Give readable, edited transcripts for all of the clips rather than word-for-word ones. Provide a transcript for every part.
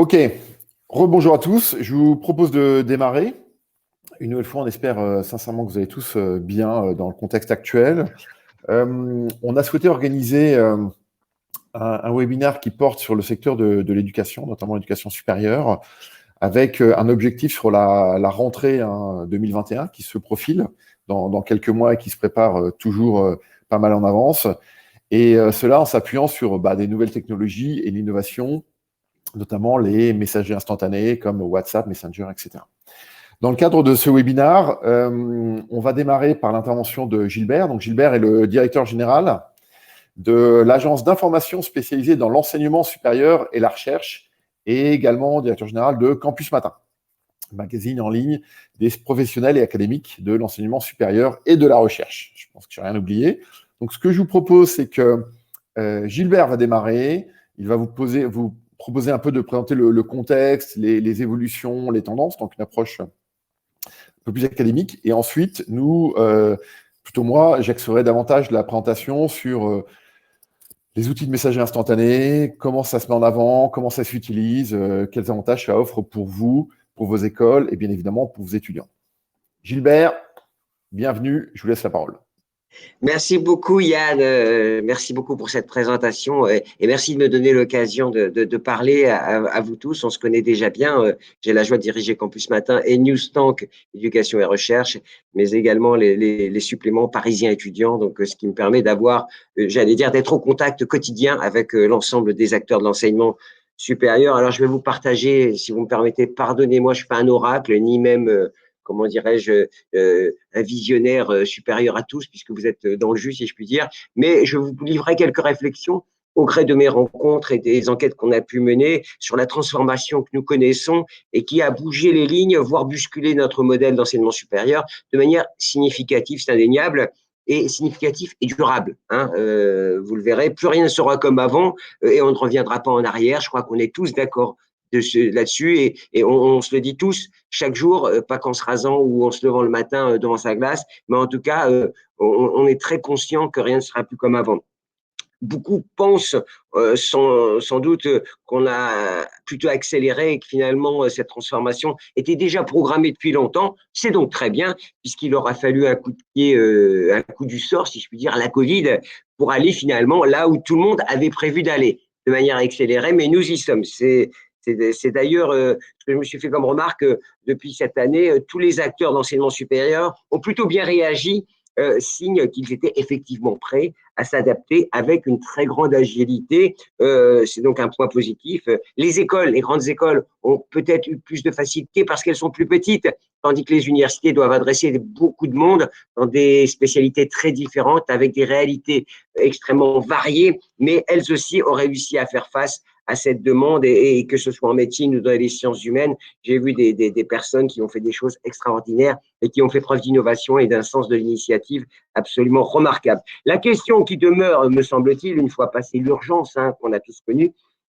Ok, rebonjour à tous. Je vous propose de démarrer. Une nouvelle fois, on espère sincèrement que vous allez tous bien dans le contexte actuel. On a souhaité organiser un webinaire qui porte sur le secteur de l'éducation, notamment l'éducation supérieure, avec un objectif sur la rentrée 2021 qui se profile dans quelques mois et qui se prépare toujours pas mal en avance. Et cela en s'appuyant sur des nouvelles technologies et l'innovation, notamment les messageries instantanés comme WhatsApp, Messenger, etc. Dans le cadre de ce webinaire, on va démarrer par l'intervention de Gilbert. Donc Gilbert est le directeur général de l'agence d'information spécialisée dans l'enseignement supérieur et la recherche, et également directeur général de Campus Matin, magazine en ligne des professionnels et académiques de l'enseignement supérieur et de la recherche. Je pense que je n'ai rien oublié. Donc ce que je vous propose, c'est que Gilbert va démarrer. Il va vous proposer un peu de présenter le contexte, les évolutions, les tendances, donc une approche un peu plus académique. Et ensuite, plutôt moi, j'axerai davantage la présentation sur les outils de messagerie instantanée, comment ça se met en avant, comment ça s'utilise, quels avantages ça offre pour vous, pour vos écoles et bien évidemment pour vos étudiants. Gilbert, bienvenue, je vous laisse la parole. Merci beaucoup Yann, merci beaucoup pour cette présentation et merci de me donner l'occasion de parler à vous tous. On se connaît déjà bien, j'ai la joie de diriger Campus Matin et Newstank Éducation et Recherche, mais également les suppléments parisiens étudiants, donc ce qui me permet d'avoir, j'allais dire, d'être au contact quotidien avec l'ensemble des acteurs de l'enseignement supérieur. Alors je vais vous partager, si vous me permettez, pardonnez-moi, je ne suis pas un oracle, ni même… comment dirais-je, un visionnaire supérieur à tous, puisque vous êtes dans le jus, si je puis dire. Mais je vous livrerai quelques réflexions au gré de mes rencontres et des enquêtes qu'on a pu mener sur la transformation que nous connaissons et qui a bougé les lignes, voire bousculé notre modèle d'enseignement supérieur de manière significative, c'est indéniable, et significatif et durable. Vous le verrez, plus rien ne sera comme avant et on ne reviendra pas en arrière. Je crois qu'on est tous d'accord là-dessus et on se le dit tous chaque jour, pas qu'en se rasant ou en se levant le matin devant sa glace, mais en tout cas, on est très conscient que rien ne sera plus comme avant. Beaucoup pensent sans doute qu'on a plutôt accéléré et que finalement cette transformation était déjà programmée depuis longtemps. C'est donc très bien puisqu'il aura fallu un coup de pied, un coup du sort, si je puis dire, à la Covid pour aller finalement là où tout le monde avait prévu d'aller de manière accélérée, mais nous y sommes. C'est d'ailleurs ce que je me suis fait comme remarque depuis cette année. Tous les acteurs d'enseignement supérieur ont plutôt bien réagi, signe qu'ils étaient effectivement prêts à s'adapter avec une très grande agilité. C'est donc un point positif. Les écoles, les grandes écoles ont peut-être eu plus de facilité parce qu'elles sont plus petites, tandis que les universités doivent adresser beaucoup de monde dans des spécialités très différentes, avec des réalités extrêmement variées, mais elles aussi ont réussi à faire face à cette demande et que ce soit en médecine ou dans les sciences humaines, j'ai vu des personnes qui ont fait des choses extraordinaires et qui ont fait preuve d'innovation et d'un sens de l'initiative absolument remarquable. La question qui demeure, me semble-t-il, une fois passé l'urgence qu'on a tous connue,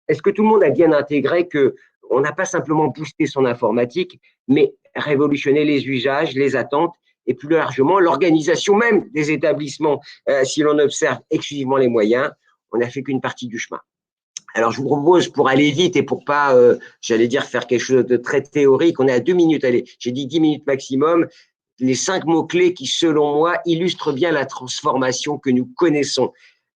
est-ce que tout le monde a bien intégré que on n'a pas simplement boosté son informatique, mais révolutionné les usages, les attentes et plus largement l'organisation même des établissements. Si l'on observe exclusivement les moyens, on n'a fait qu'une partie du chemin. Alors, je vous propose, pour aller vite et pour pas, j'allais dire, faire quelque chose de très théorique, on est à 2 minutes, allez, j'ai dit 10 minutes maximum, les 5 mots-clés qui, selon moi, illustrent bien la transformation que nous connaissons.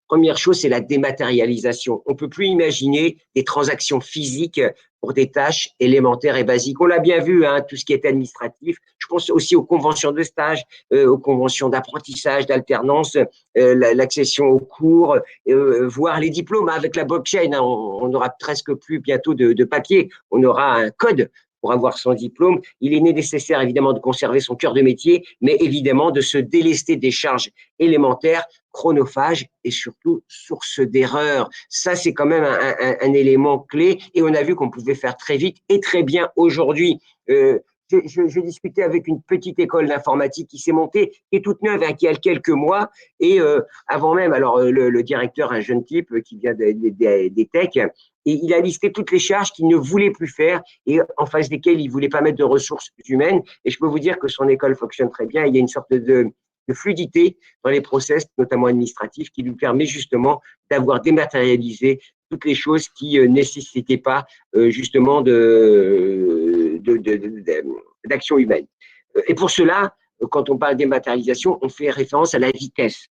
Première chose, c'est la dématérialisation. On ne peut plus imaginer des transactions physiques pour des tâches élémentaires et basiques. On l'a bien vu, tout ce qui est administratif. Je pense aussi aux conventions de stage, aux conventions d'apprentissage, d'alternance, l'accession aux cours, voire les diplômes. Avec la blockchain, on n'aura presque plus bientôt de papier. On aura un code pour avoir son diplôme. Il est nécessaire évidemment de conserver son cœur de métier, mais évidemment de se délester des charges élémentaires, chronophages et surtout source d'erreurs. Ça, c'est quand même un élément clé et on a vu qu'on pouvait faire très vite et très bien aujourd'hui. Je discutais avec une petite école d'informatique qui s'est montée, qui est toute neuve, qui a quelques mois, et avant même, alors le directeur, un jeune type qui vient des techs, et il a listé toutes les charges qu'il ne voulait plus faire et en face desquelles il ne voulait pas mettre de ressources humaines. Et je peux vous dire que son école fonctionne très bien. Il y a une sorte de fluidité dans les process, notamment administratifs, qui nous permet justement d'avoir dématérialisé toutes les choses qui ne nécessitaient pas justement d'action humaine. Et pour cela, quand on parle de dématérialisation, on fait référence à la vitesse.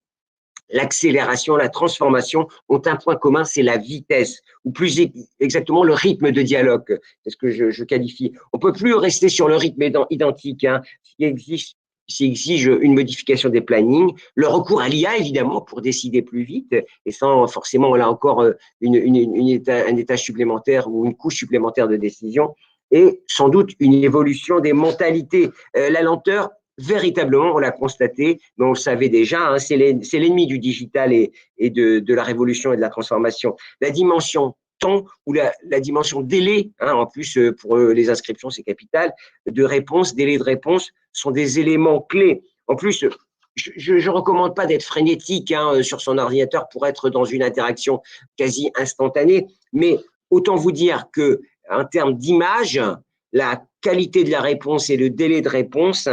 L'accélération, la transformation ont un point commun, c'est la vitesse, ou plus exactement le rythme de dialogue, c'est ce que je qualifie. On ne peut plus rester sur le rythme identique, hein, qui exige une modification des plannings, le recours à l'IA évidemment pour décider plus vite, et sans forcément là encore un étage supplémentaire ou une couche supplémentaire de décision, et sans doute une évolution des mentalités. La lenteur, véritablement, on l'a constaté, mais on le savait déjà, hein, c'est l'ennemi du digital et de la révolution et de la transformation. La dimension temps ou la dimension délai, hein, en plus pour les inscriptions, c'est capital, de réponse, délai de réponse, sont des éléments clés. En plus, je ne recommande pas d'être frénétique hein, sur son ordinateur pour être dans une interaction quasi instantanée, mais autant vous dire que en termes d'image, la qualité de la réponse et le délai de réponse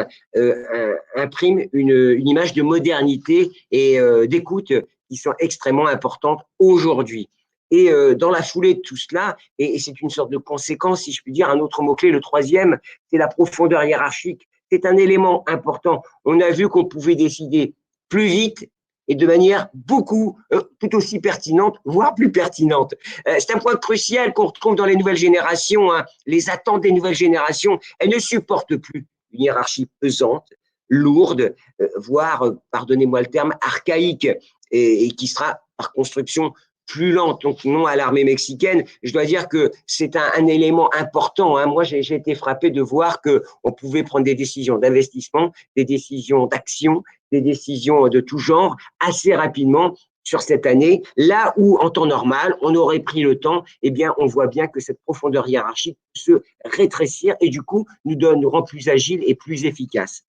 impriment une image de modernité et d'écoute qui sont extrêmement importantes aujourd'hui. Et dans la foulée de tout cela, et c'est une sorte de conséquence, si je puis dire, un autre mot-clé, le troisième, c'est la profondeur hiérarchique. C'est un élément important. On a vu qu'on pouvait décider plus vite et de manière beaucoup, tout aussi pertinente, voire plus pertinente. C'est un point crucial qu'on retrouve dans les nouvelles générations. Hein. Les attentes des nouvelles générations, elles ne supportent plus une hiérarchie pesante, lourde, voire, pardonnez-moi le terme, archaïque, et qui sera par construction plus lente, donc non à l'armée mexicaine. Je dois dire que c'est un élément important. Hein. Moi, j'ai été frappé de voir qu'on pouvait prendre des décisions d'investissement, des décisions d'action, des décisions de tout genre assez rapidement sur cette année, là où en temps normal, on aurait pris le temps, eh bien, on voit bien que cette profondeur hiérarchique peut se rétrécir et du coup, nous rend plus agiles et plus efficaces.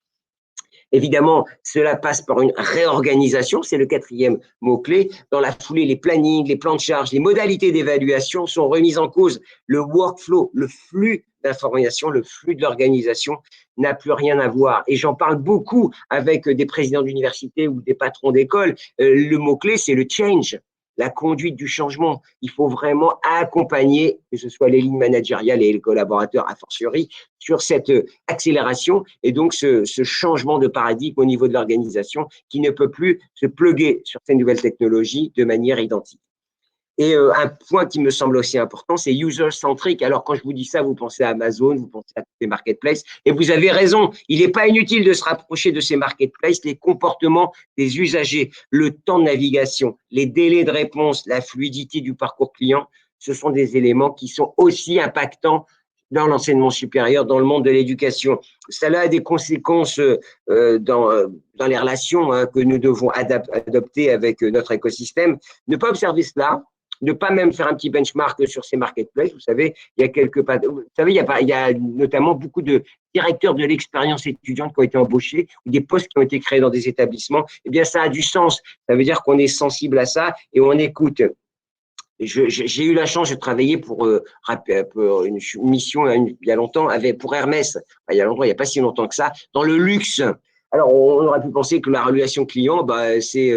Évidemment, cela passe par une réorganisation, c'est le quatrième mot-clé. Dans la foulée, les plannings, les plans de charge, les modalités d'évaluation sont remises en cause. Le workflow, le flux d'information, le flux de l'organisation n'a plus rien à voir. Et j'en parle beaucoup avec des présidents d'université ou des patrons d'école. Le mot-clé, c'est le change, la conduite du changement. Il faut vraiment accompagner, que ce soit les lignes managériales et les collaborateurs a fortiori, sur cette accélération et donc ce changement de paradigme au niveau de l'organisation qui ne peut plus se plugger sur ces nouvelles technologies de manière identique. Et un point qui me semble aussi important, c'est user-centric. Alors, quand je vous dis ça, vous pensez à Amazon, vous pensez à tous les marketplaces, et vous avez raison, il n'est pas inutile de se rapprocher de ces marketplaces, les comportements des usagers, le temps de navigation, les délais de réponse, la fluidité du parcours client, ce sont des éléments qui sont aussi impactants dans l'enseignement supérieur, dans le monde de l'éducation. Cela a des conséquences dans les relations hein, que nous devons adopter avec notre écosystème. Ne pas observer cela, ne pas même faire un petit benchmark sur ces marketplaces. Vous savez, il y a il y a notamment beaucoup de directeurs de l'expérience étudiante qui ont été embauchés ou des postes qui ont été créés dans des établissements. Eh bien, ça a du sens. Ça veut dire qu'on est sensible à ça et on écoute. J'ai eu la chance de travailler pour une mission il y a longtemps pour Hermès. Il y a longtemps, il n'y a pas si longtemps que ça, dans le luxe. Alors, on aurait pu penser que la relation client, c'est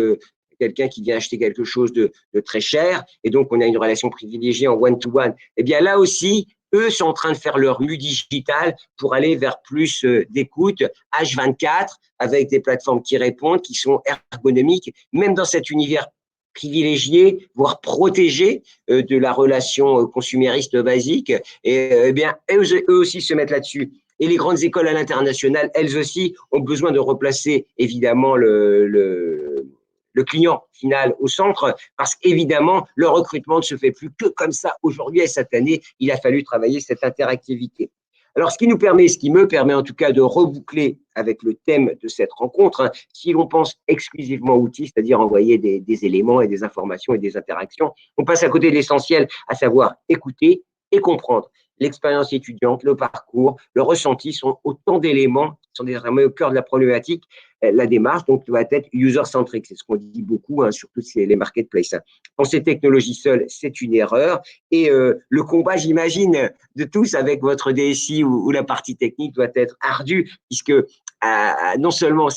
quelqu'un qui vient acheter quelque chose de très cher, et donc on a une relation privilégiée en one-to-one. Eh bien, là aussi, eux sont en train de faire leur mue digital pour aller vers plus d'écoute, H24, avec des plateformes qui répondent, qui sont ergonomiques, même dans cet univers privilégié, voire protégé de la relation consumériste basique. Et eh bien, eux aussi se mettent là-dessus. Et les grandes écoles à l'international, elles aussi, ont besoin de replacer évidemment le client final au centre, parce qu'évidemment, le recrutement ne se fait plus que comme ça aujourd'hui. Et cette année, il a fallu travailler cette interactivité. Alors, ce qui me permet en tout cas de reboucler avec le thème de cette rencontre, hein, si l'on pense exclusivement outils, c'est-à-dire envoyer des éléments et des informations et des interactions, on passe à côté de l'essentiel, à savoir écouter et comprendre. L'expérience étudiante, le parcours, le ressenti sont autant d'éléments qui sont vraiment au cœur de la problématique. La démarche donc doit être user-centric, c'est ce qu'on dit beaucoup, hein, surtout les marketplaces. Penser technologie seule, c'est une erreur. Et le combat, j'imagine, de tous avec votre DSI ou la partie technique doit être ardu, puisque non seulement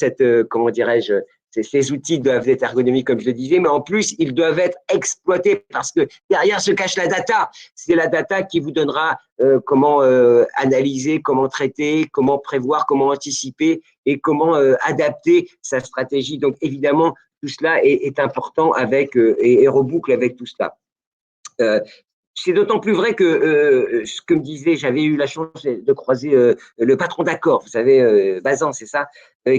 comment dirais-je, ces outils doivent être ergonomiques, comme je le disais, mais en plus, ils doivent être exploités parce que derrière se cache la data. C'est la data qui vous donnera comment analyser, comment traiter, comment prévoir, comment anticiper et comment adapter sa stratégie. Donc, évidemment, tout cela est important avec et reboucle avec tout cela. C'est d'autant plus vrai que ce que me disait, j'avais eu la chance de croiser le patron d'Accor, vous savez, Bazin, c'est ça,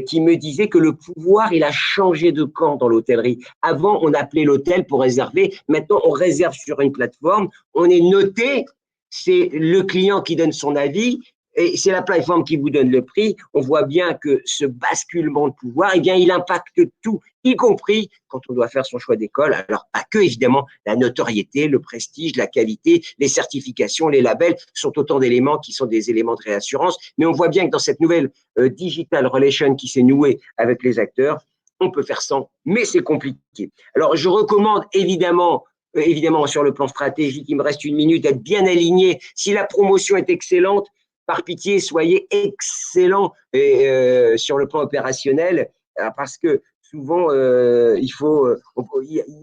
qui me disait que le pouvoir, il a changé de camp dans l'hôtellerie. Avant, on appelait l'hôtel pour réserver. Maintenant, on réserve sur une plateforme, on est noté, c'est le client qui donne son avis et c'est la plateforme qui vous donne le prix. On voit bien que ce basculement de pouvoir, eh bien, il impacte tout, y compris quand on doit faire son choix d'école. Alors, pas que, évidemment, la notoriété, le prestige, la qualité, les certifications, les labels sont autant d'éléments qui sont des éléments de réassurance. Mais on voit bien que dans cette nouvelle digital relation qui s'est nouée avec les acteurs, on peut faire sans, mais c'est compliqué. Alors, je recommande évidemment, sur le plan stratégique, il me reste une minute, d'être bien aligné. Si la promotion est excellente, par pitié, soyez excellent sur le plan opérationnel, parce que souvent, il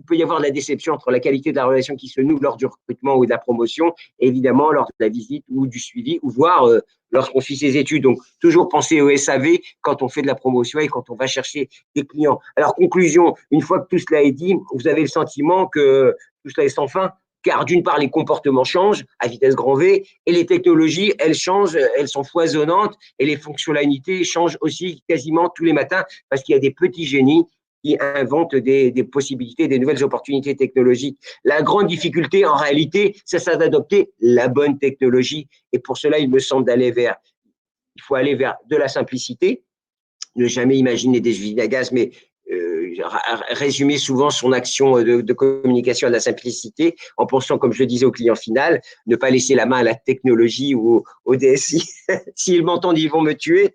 peut y avoir de la déception entre la qualité de la relation qui se noue lors du recrutement ou de la promotion, et évidemment lors de la visite ou du suivi, ou voire lorsqu'on suit ses études. Donc, toujours penser au SAV quand on fait de la promotion et quand on va chercher des clients. Alors, conclusion, une fois que tout cela est dit, vous avez le sentiment que tout cela est sans fin, car d'une part, les comportements changent à vitesse grand V et les technologies, elles changent, elles sont foisonnantes et les fonctionnalités changent aussi quasiment tous les matins parce qu'il y a des petits génies qui inventent des possibilités, des nouvelles opportunités technologiques. La grande difficulté, en réalité, c'est d'adopter la bonne technologie. Et pour cela, il me semble il faut aller vers de la simplicité, ne jamais imaginer des usines à gaz, mais résumer souvent son action de communication à la simplicité en pensant, comme je le disais au client final, ne pas laisser la main à la technologie ou au DSI. S'ils m'entendent, ils vont me tuer.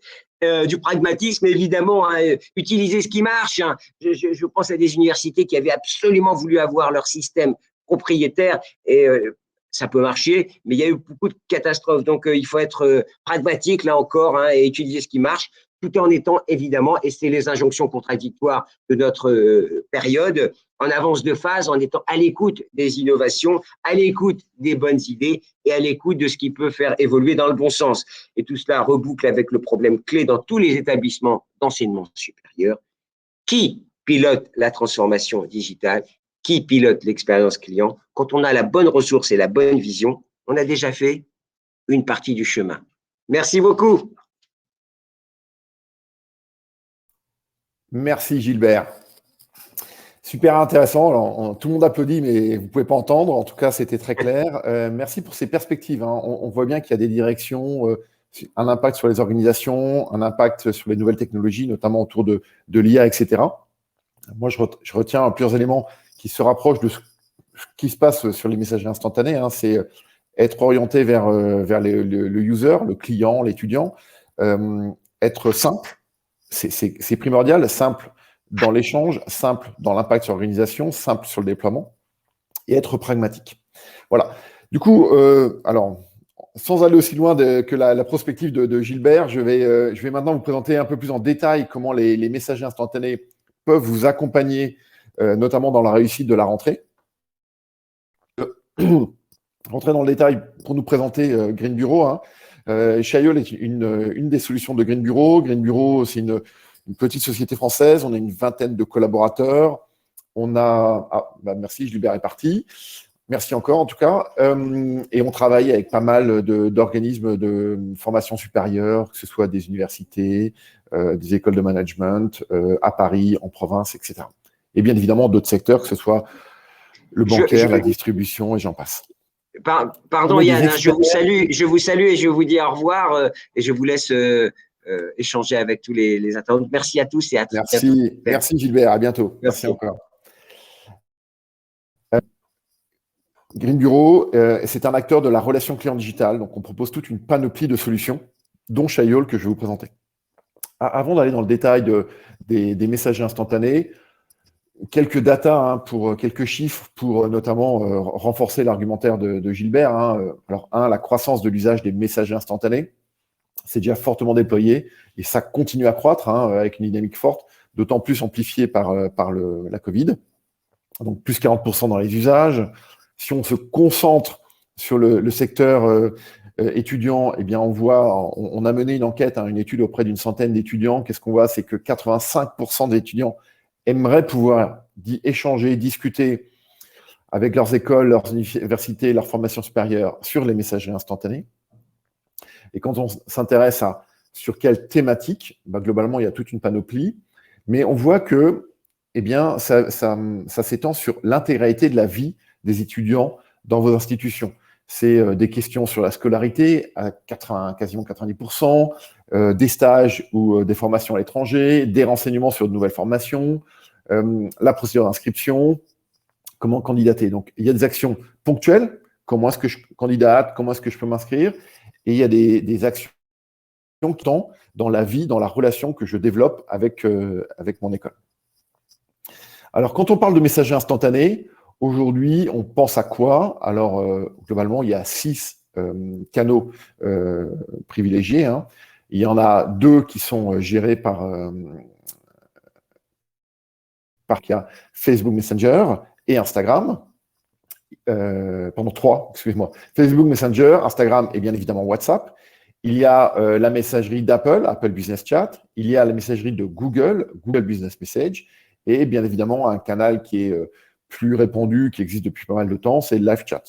Du pragmatisme, évidemment, hein, utiliser ce qui marche. Hein. Je pense à des universités qui avaient absolument voulu avoir leur système propriétaire et ça peut marcher, mais il y a eu beaucoup de catastrophes. Donc, il faut être pragmatique, là encore, hein, et utiliser ce qui marche, tout en étant, évidemment, et c'est les injonctions contradictoires de notre période, en avance de phase, en étant à l'écoute des innovations, à l'écoute des bonnes idées et à l'écoute de ce qui peut faire évoluer dans le bon sens. Et tout cela reboucle avec le problème clé dans tous les établissements d'enseignement supérieur. Qui pilote la transformation digitale? Qui pilote l'expérience client? Quand on a la bonne ressource et la bonne vision, on a déjà fait une partie du chemin. Merci beaucoup. Merci Gilbert. Super intéressant. Alors, tout le monde applaudit, mais vous ne pouvez pas entendre. En tout cas, c'était très clair. Merci pour ces perspectives. Hein. On voit bien qu'il y a des directions, un impact sur les organisations, un impact sur les nouvelles technologies, notamment autour de l'IA, etc. Moi, je retiens plusieurs éléments qui se rapprochent de ce qui se passe sur les messageries instantanées. Hein. C'est être orienté vers le user, le client, l'étudiant, être simple. C'est primordial, simple dans l'échange, simple dans l'impact sur l'organisation, simple sur le déploiement et être pragmatique. Voilà. Du coup, alors, sans aller aussi loin que la prospective de Gilbert, je vais maintenant vous présenter un peu plus en détail comment les messageries instantanées peuvent vous accompagner, notamment dans la réussite de la rentrée. Rentrer dans le détail pour nous présenter Green Bureau. Hein. Chaiol est une des solutions de Green Bureau. Green Bureau, c'est une petite société française. On a une vingtaine de collaborateurs. On a… merci, Gilbert est parti. Merci encore, en tout cas. Et on travaille avec pas mal d'organismes de formation supérieure, que ce soit des universités, des écoles de management, à Paris, en province, etc. Et bien évidemment, d'autres secteurs, que ce soit le bancaire, la distribution, et j'en passe. Pardon Yann, je vous salue et je vous dis au revoir et je vous laisse échanger avec tous les internautes. Merci à tous et à très bientôt. Merci Gilbert, à bientôt. Merci encore. Green Bureau, c'est un acteur de la relation client digitale. Donc, on propose toute une panoplie de solutions, dont Chaiol, que je vais vous présenter. Avant d'aller dans le détail des messageries instantanés, quelques datas, hein, pour quelques chiffres, pour notamment renforcer l'argumentaire de Gilbert. Hein. Alors, la croissance de l'usage des messageries instantanés. c'est déjà fortement déployé et ça continue à croître avec une dynamique forte, d'autant plus amplifiée par la Covid. Donc plus 40% dans les usages. Si on se concentre sur le secteur étudiant, eh bien on a mené une enquête, une étude auprès d'une centaine d'étudiants. Qu'est-ce qu'on voit? C'est que 85% des étudiants aimeraient pouvoir échanger, discuter avec leurs écoles, leurs universités, leurs formations supérieures sur les messageries instantanées. Et quand on s'intéresse sur quelle thématique, globalement, il y a toute une panoplie, mais on voit que ça s'étend sur l'intégralité de la vie des étudiants dans vos institutions. C'est des questions sur la scolarité à quasiment 90%, des stages ou des formations à l'étranger, des renseignements sur de nouvelles formations, la procédure d'inscription, comment candidater. Donc, il y a des actions ponctuelles, comment est-ce que je candidate, comment est-ce que je peux m'inscrire, et il y a des actions qui sont dans la vie, dans la relation que je développe avec mon école. Alors, quand on parle de messagerie instantanée, aujourd'hui, on pense à quoi? Alors, globalement, il y a 6 canaux privilégiés. Il y en a 2 qui sont gérés par Facebook Messenger et Instagram. 3, excusez-moi. Facebook Messenger, Instagram et bien évidemment WhatsApp. Il y a la messagerie d'Apple, Apple Business Chat. Il y a la messagerie de Google, Google Business Message. Et bien évidemment, un canal qui est plus répandu, qui existe depuis pas mal de temps, c'est Live Chat.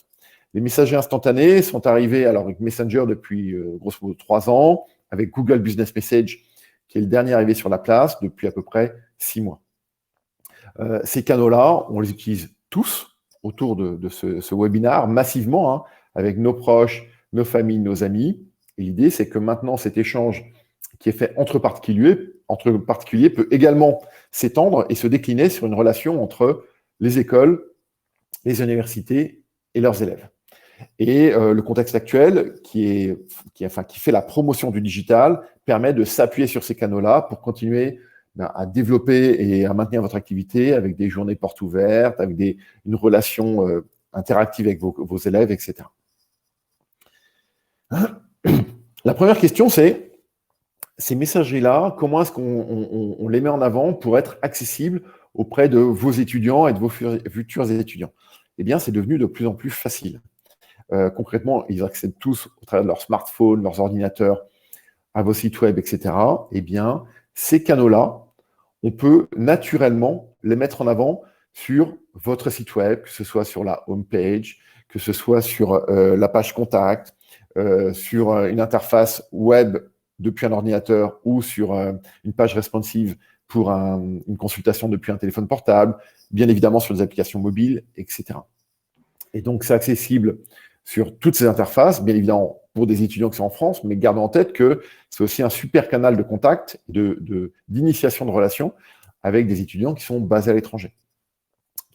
Les messageries instantanées sont arrivées avec Messenger depuis grosso modo 3 ans, avec Google Business Message, qui est le dernier arrivé sur la place depuis à peu près 6 mois. Ces canaux-là, on les utilise tous autour de ce webinaire, massivement, avec nos proches, nos familles, nos amis. Et l'idée, c'est que maintenant, cet échange qui est fait entre particuliers peut également s'étendre et se décliner sur une relation entre les écoles, les universités et leurs élèves. Et le contexte actuel, qui fait la promotion du digital, permet de s'appuyer sur ces canaux-là pour continuer à développer et à maintenir votre activité avec des journées portes ouvertes, avec une relation interactive avec vos élèves, etc. La première question, c'est ces messageries-là, comment est-ce qu'on les met en avant pour être accessibles auprès de vos étudiants et de vos futurs étudiants? Eh bien, c'est devenu de plus en plus facile. Concrètement, ils accèdent tous au travers de leur smartphone, leurs ordinateurs, à vos sites web, etc. Eh bien, ces canaux-là, on peut naturellement les mettre en avant sur votre site web, que ce soit sur la home page, que ce soit sur la page contact, sur une interface web depuis un ordinateur ou sur une page responsive pour une consultation depuis un téléphone portable, bien évidemment sur des applications mobiles, etc. Et donc, c'est accessible sur toutes ces interfaces, bien évidemment pour des étudiants qui sont en France, mais gardons en tête que c'est aussi un super canal de contact, d'initiation de relations avec des étudiants qui sont basés à l'étranger.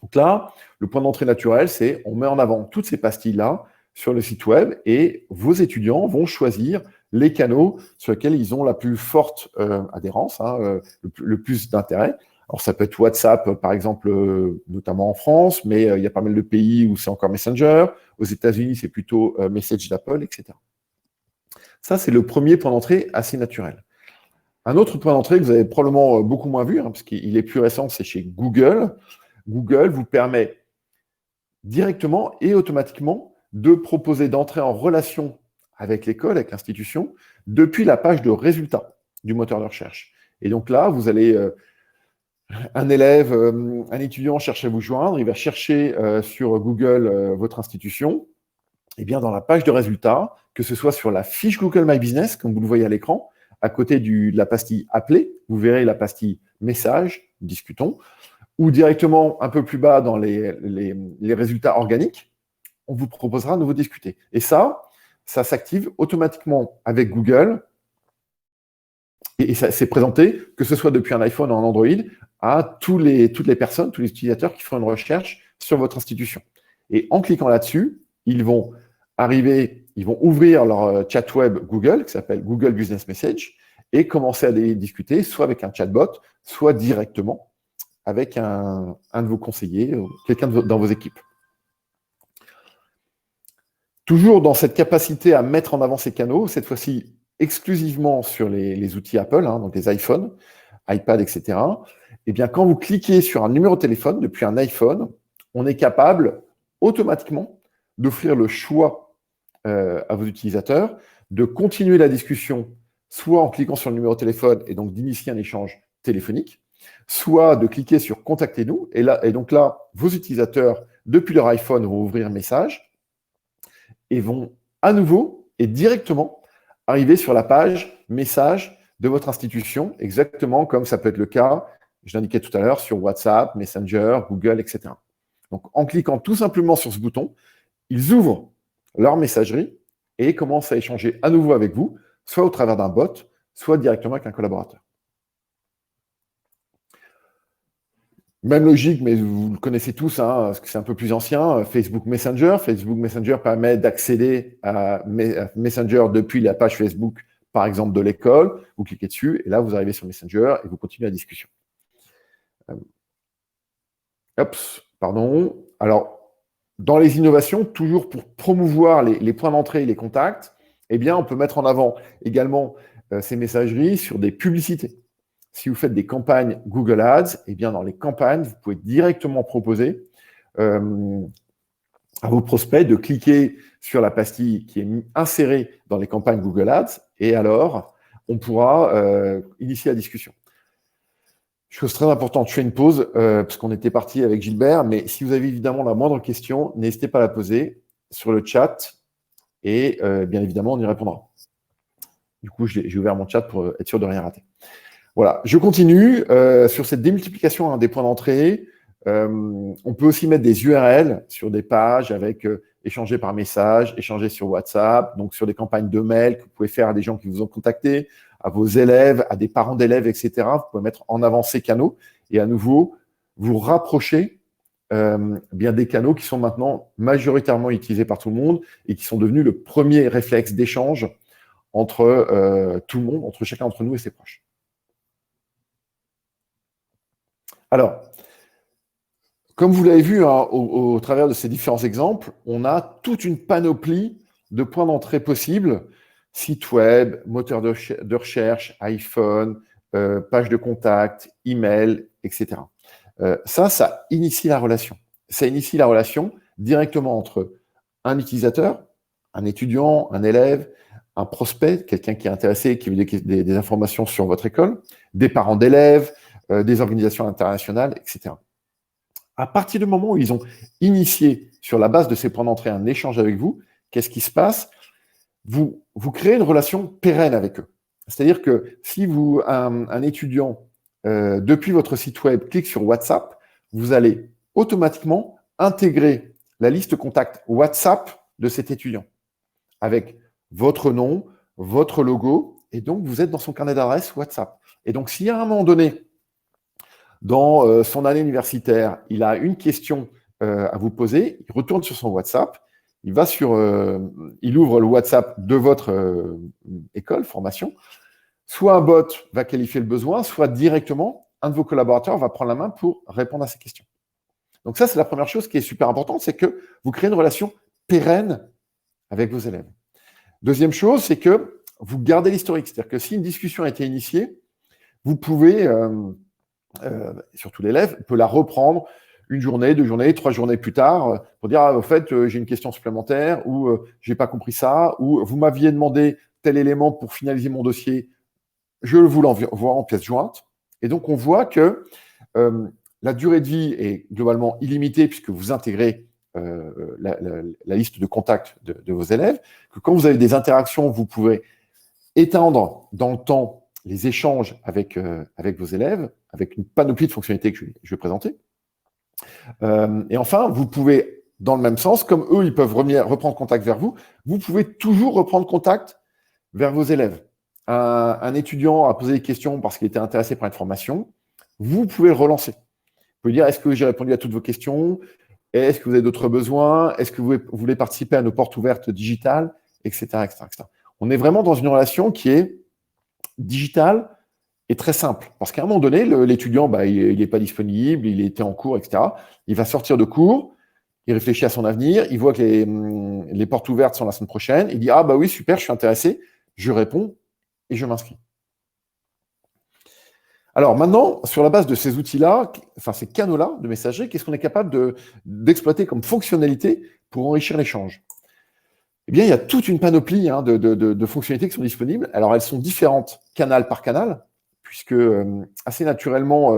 Donc là, le point d'entrée naturel, c'est on met en avant toutes ces pastilles-là sur le site web et vos étudiants vont choisir les canaux sur lesquels ils ont la plus forte adhérence, le plus d'intérêt. Alors, ça peut être WhatsApp, par exemple, notamment en France, mais il y a pas mal de pays où c'est encore Messenger. Aux États-Unis, c'est plutôt Message d'Apple, etc. Ça, c'est le premier point d'entrée assez naturel. Un autre point d'entrée que vous avez probablement beaucoup moins vu, parce qu'il est plus récent, c'est chez Google. Google vous permet directement et automatiquement de proposer d'entrer en relation avec l'école, avec l'institution, depuis la page de résultats du moteur de recherche. Et donc là, vous allez... un élève, un étudiant cherche à vous joindre, il va chercher sur Google votre institution, et bien dans la page de résultats, que ce soit sur la fiche Google My Business, comme vous le voyez à l'écran, à côté de la pastille Appeler, vous verrez la pastille Message, discutons, ou directement un peu plus bas dans les résultats organiques, on vous proposera de vous discuter. Et ça s'active automatiquement avec Google. Et ça s'est présenté, que ce soit depuis un iPhone ou un Android, à toutes les personnes, tous les utilisateurs qui font une recherche sur votre institution. Et en cliquant là-dessus, ils vont ouvrir leur chat web Google, qui s'appelle Google Business Message, et commencer à discuter, soit avec un chatbot, soit directement avec un de vos conseillers, ou quelqu'un dans vos équipes. Toujours dans cette capacité à mettre en avant ces canaux, cette fois-ci exclusivement sur les outils Apple, donc les iPhones, iPad, etc., eh bien, quand vous cliquez sur un numéro de téléphone depuis un iPhone, on est capable automatiquement d'offrir le choix à vos utilisateurs de continuer la discussion soit en cliquant sur le numéro de téléphone et donc d'initier un échange téléphonique, soit de cliquer sur Contactez-nous. Et donc là, vos utilisateurs, depuis leur iPhone, vont ouvrir un message et vont à nouveau et directement arriver sur la page message de votre institution, exactement comme ça peut être le cas, je l'indiquais tout à l'heure, sur WhatsApp, Messenger, Google, etc. Donc, en cliquant tout simplement sur ce bouton, ils ouvrent leur messagerie et commencent à échanger à nouveau avec vous, soit au travers d'un bot, soit directement avec un collaborateur. Même logique, mais vous le connaissez tous, parce que c'est un peu plus ancien, Facebook Messenger. Facebook Messenger permet d'accéder à Messenger depuis la page Facebook, par exemple, de l'école. Vous cliquez dessus, et là, vous arrivez sur Messenger et vous continuez la discussion. Pardon. Alors, dans les innovations, toujours pour promouvoir les points d'entrée et les contacts, eh bien, on peut mettre en avant également ces messageries sur des publicités. Si vous faites des campagnes Google Ads, eh bien, dans les campagnes, vous pouvez directement proposer à vos prospects de cliquer sur la pastille qui est insérée dans les campagnes Google Ads, et alors, on pourra initier la discussion. Chose très importante, je fais une pause parce qu'on était parti avec Gilbert, mais si vous avez évidemment la moindre question, n'hésitez pas à la poser sur le chat et bien évidemment, on y répondra. Du coup, j'ai ouvert mon chat pour être sûr de rien rater. Voilà, je continue sur cette démultiplication des points d'entrée. On peut aussi mettre des URL sur des pages avec échanger par message, échanger sur WhatsApp, donc sur des campagnes de mail que vous pouvez faire à des gens qui vous ont contacté, à vos élèves, à des parents d'élèves, etc. Vous pouvez mettre en avant ces canaux et à nouveau vous rapprocher bien des canaux qui sont maintenant majoritairement utilisés par tout le monde et qui sont devenus le premier réflexe d'échange entre tout le monde, entre chacun d'entre nous et ses proches. Alors, comme vous l'avez vu au travers de ces différents exemples, on a toute une panoplie de points d'entrée possibles, site web, moteur de recherche, iPhone, page de contact, email, etc. Ça initie la relation. Ça initie la relation directement entre un utilisateur, un étudiant, un élève, un prospect, quelqu'un qui est intéressé, qui veut des informations sur votre école, des parents d'élèves, des organisations internationales, etc. À partir du moment où ils ont initié, sur la base de ces points d'entrée, un échange avec vous, qu'est-ce qui se passe? Vous créez une relation pérenne avec eux. C'est-à-dire que si un étudiant, depuis votre site web, clique sur WhatsApp, vous allez automatiquement intégrer la liste contact WhatsApp de cet étudiant avec votre nom, votre logo, et donc vous êtes dans son carnet d'adresse WhatsApp. Et donc, si à un moment donné, dans son année universitaire, il a une question à vous poser, il retourne sur son WhatsApp, il ouvre le WhatsApp de votre école, formation, soit un bot va qualifier le besoin, soit directement, un de vos collaborateurs va prendre la main pour répondre à ces questions. Donc ça, c'est la première chose qui est super importante, c'est que vous créez une relation pérenne avec vos élèves. Deuxième chose, c'est que vous gardez l'historique. C'est-à-dire que si une discussion a été initiée, vous pouvez, surtout l'élève, peut la reprendre une journée, 2 journées, 3 journées plus tard pour dire, au fait, j'ai une question supplémentaire ou j'ai pas compris ça ou vous m'aviez demandé tel élément pour finaliser mon dossier, je vous l'envoie en pièce jointe. Et donc, on voit que la durée de vie est globalement illimitée puisque vous intégrez la liste de contacts de vos élèves, que quand vous avez des interactions, vous pouvez étendre dans le temps les échanges avec vos élèves, avec une panoplie de fonctionnalités que je vais présenter. Et enfin, vous pouvez, dans le même sens, comme eux, ils peuvent reprendre contact vers vous, vous pouvez toujours reprendre contact vers vos élèves. Un étudiant a posé des questions parce qu'il était intéressé par une formation, vous pouvez le relancer. Vous pouvez dire, est-ce que j'ai répondu à toutes vos questions? Est-ce que vous avez d'autres besoins? Est-ce que vous voulez participer à nos portes ouvertes digitales, etc., etc., etc. On est vraiment dans une relation qui est digitale et très simple. Parce qu'à un moment donné, l'étudiant, il n'est pas disponible, il était en cours, etc. Il va sortir de cours, il réfléchit à son avenir, il voit que les portes ouvertes sont la semaine prochaine, il dit « Ah bah oui, super, je suis intéressé », je réponds et je m'inscris. Alors maintenant, sur la base de ces outils-là, enfin ces canaux-là de messagerie, qu'est-ce qu'on est capable d'exploiter comme fonctionnalité pour enrichir l'échange? Eh bien, il y a toute une panoplie de fonctionnalités qui sont disponibles. Alors, elles sont différentes canal par canal, puisque assez naturellement,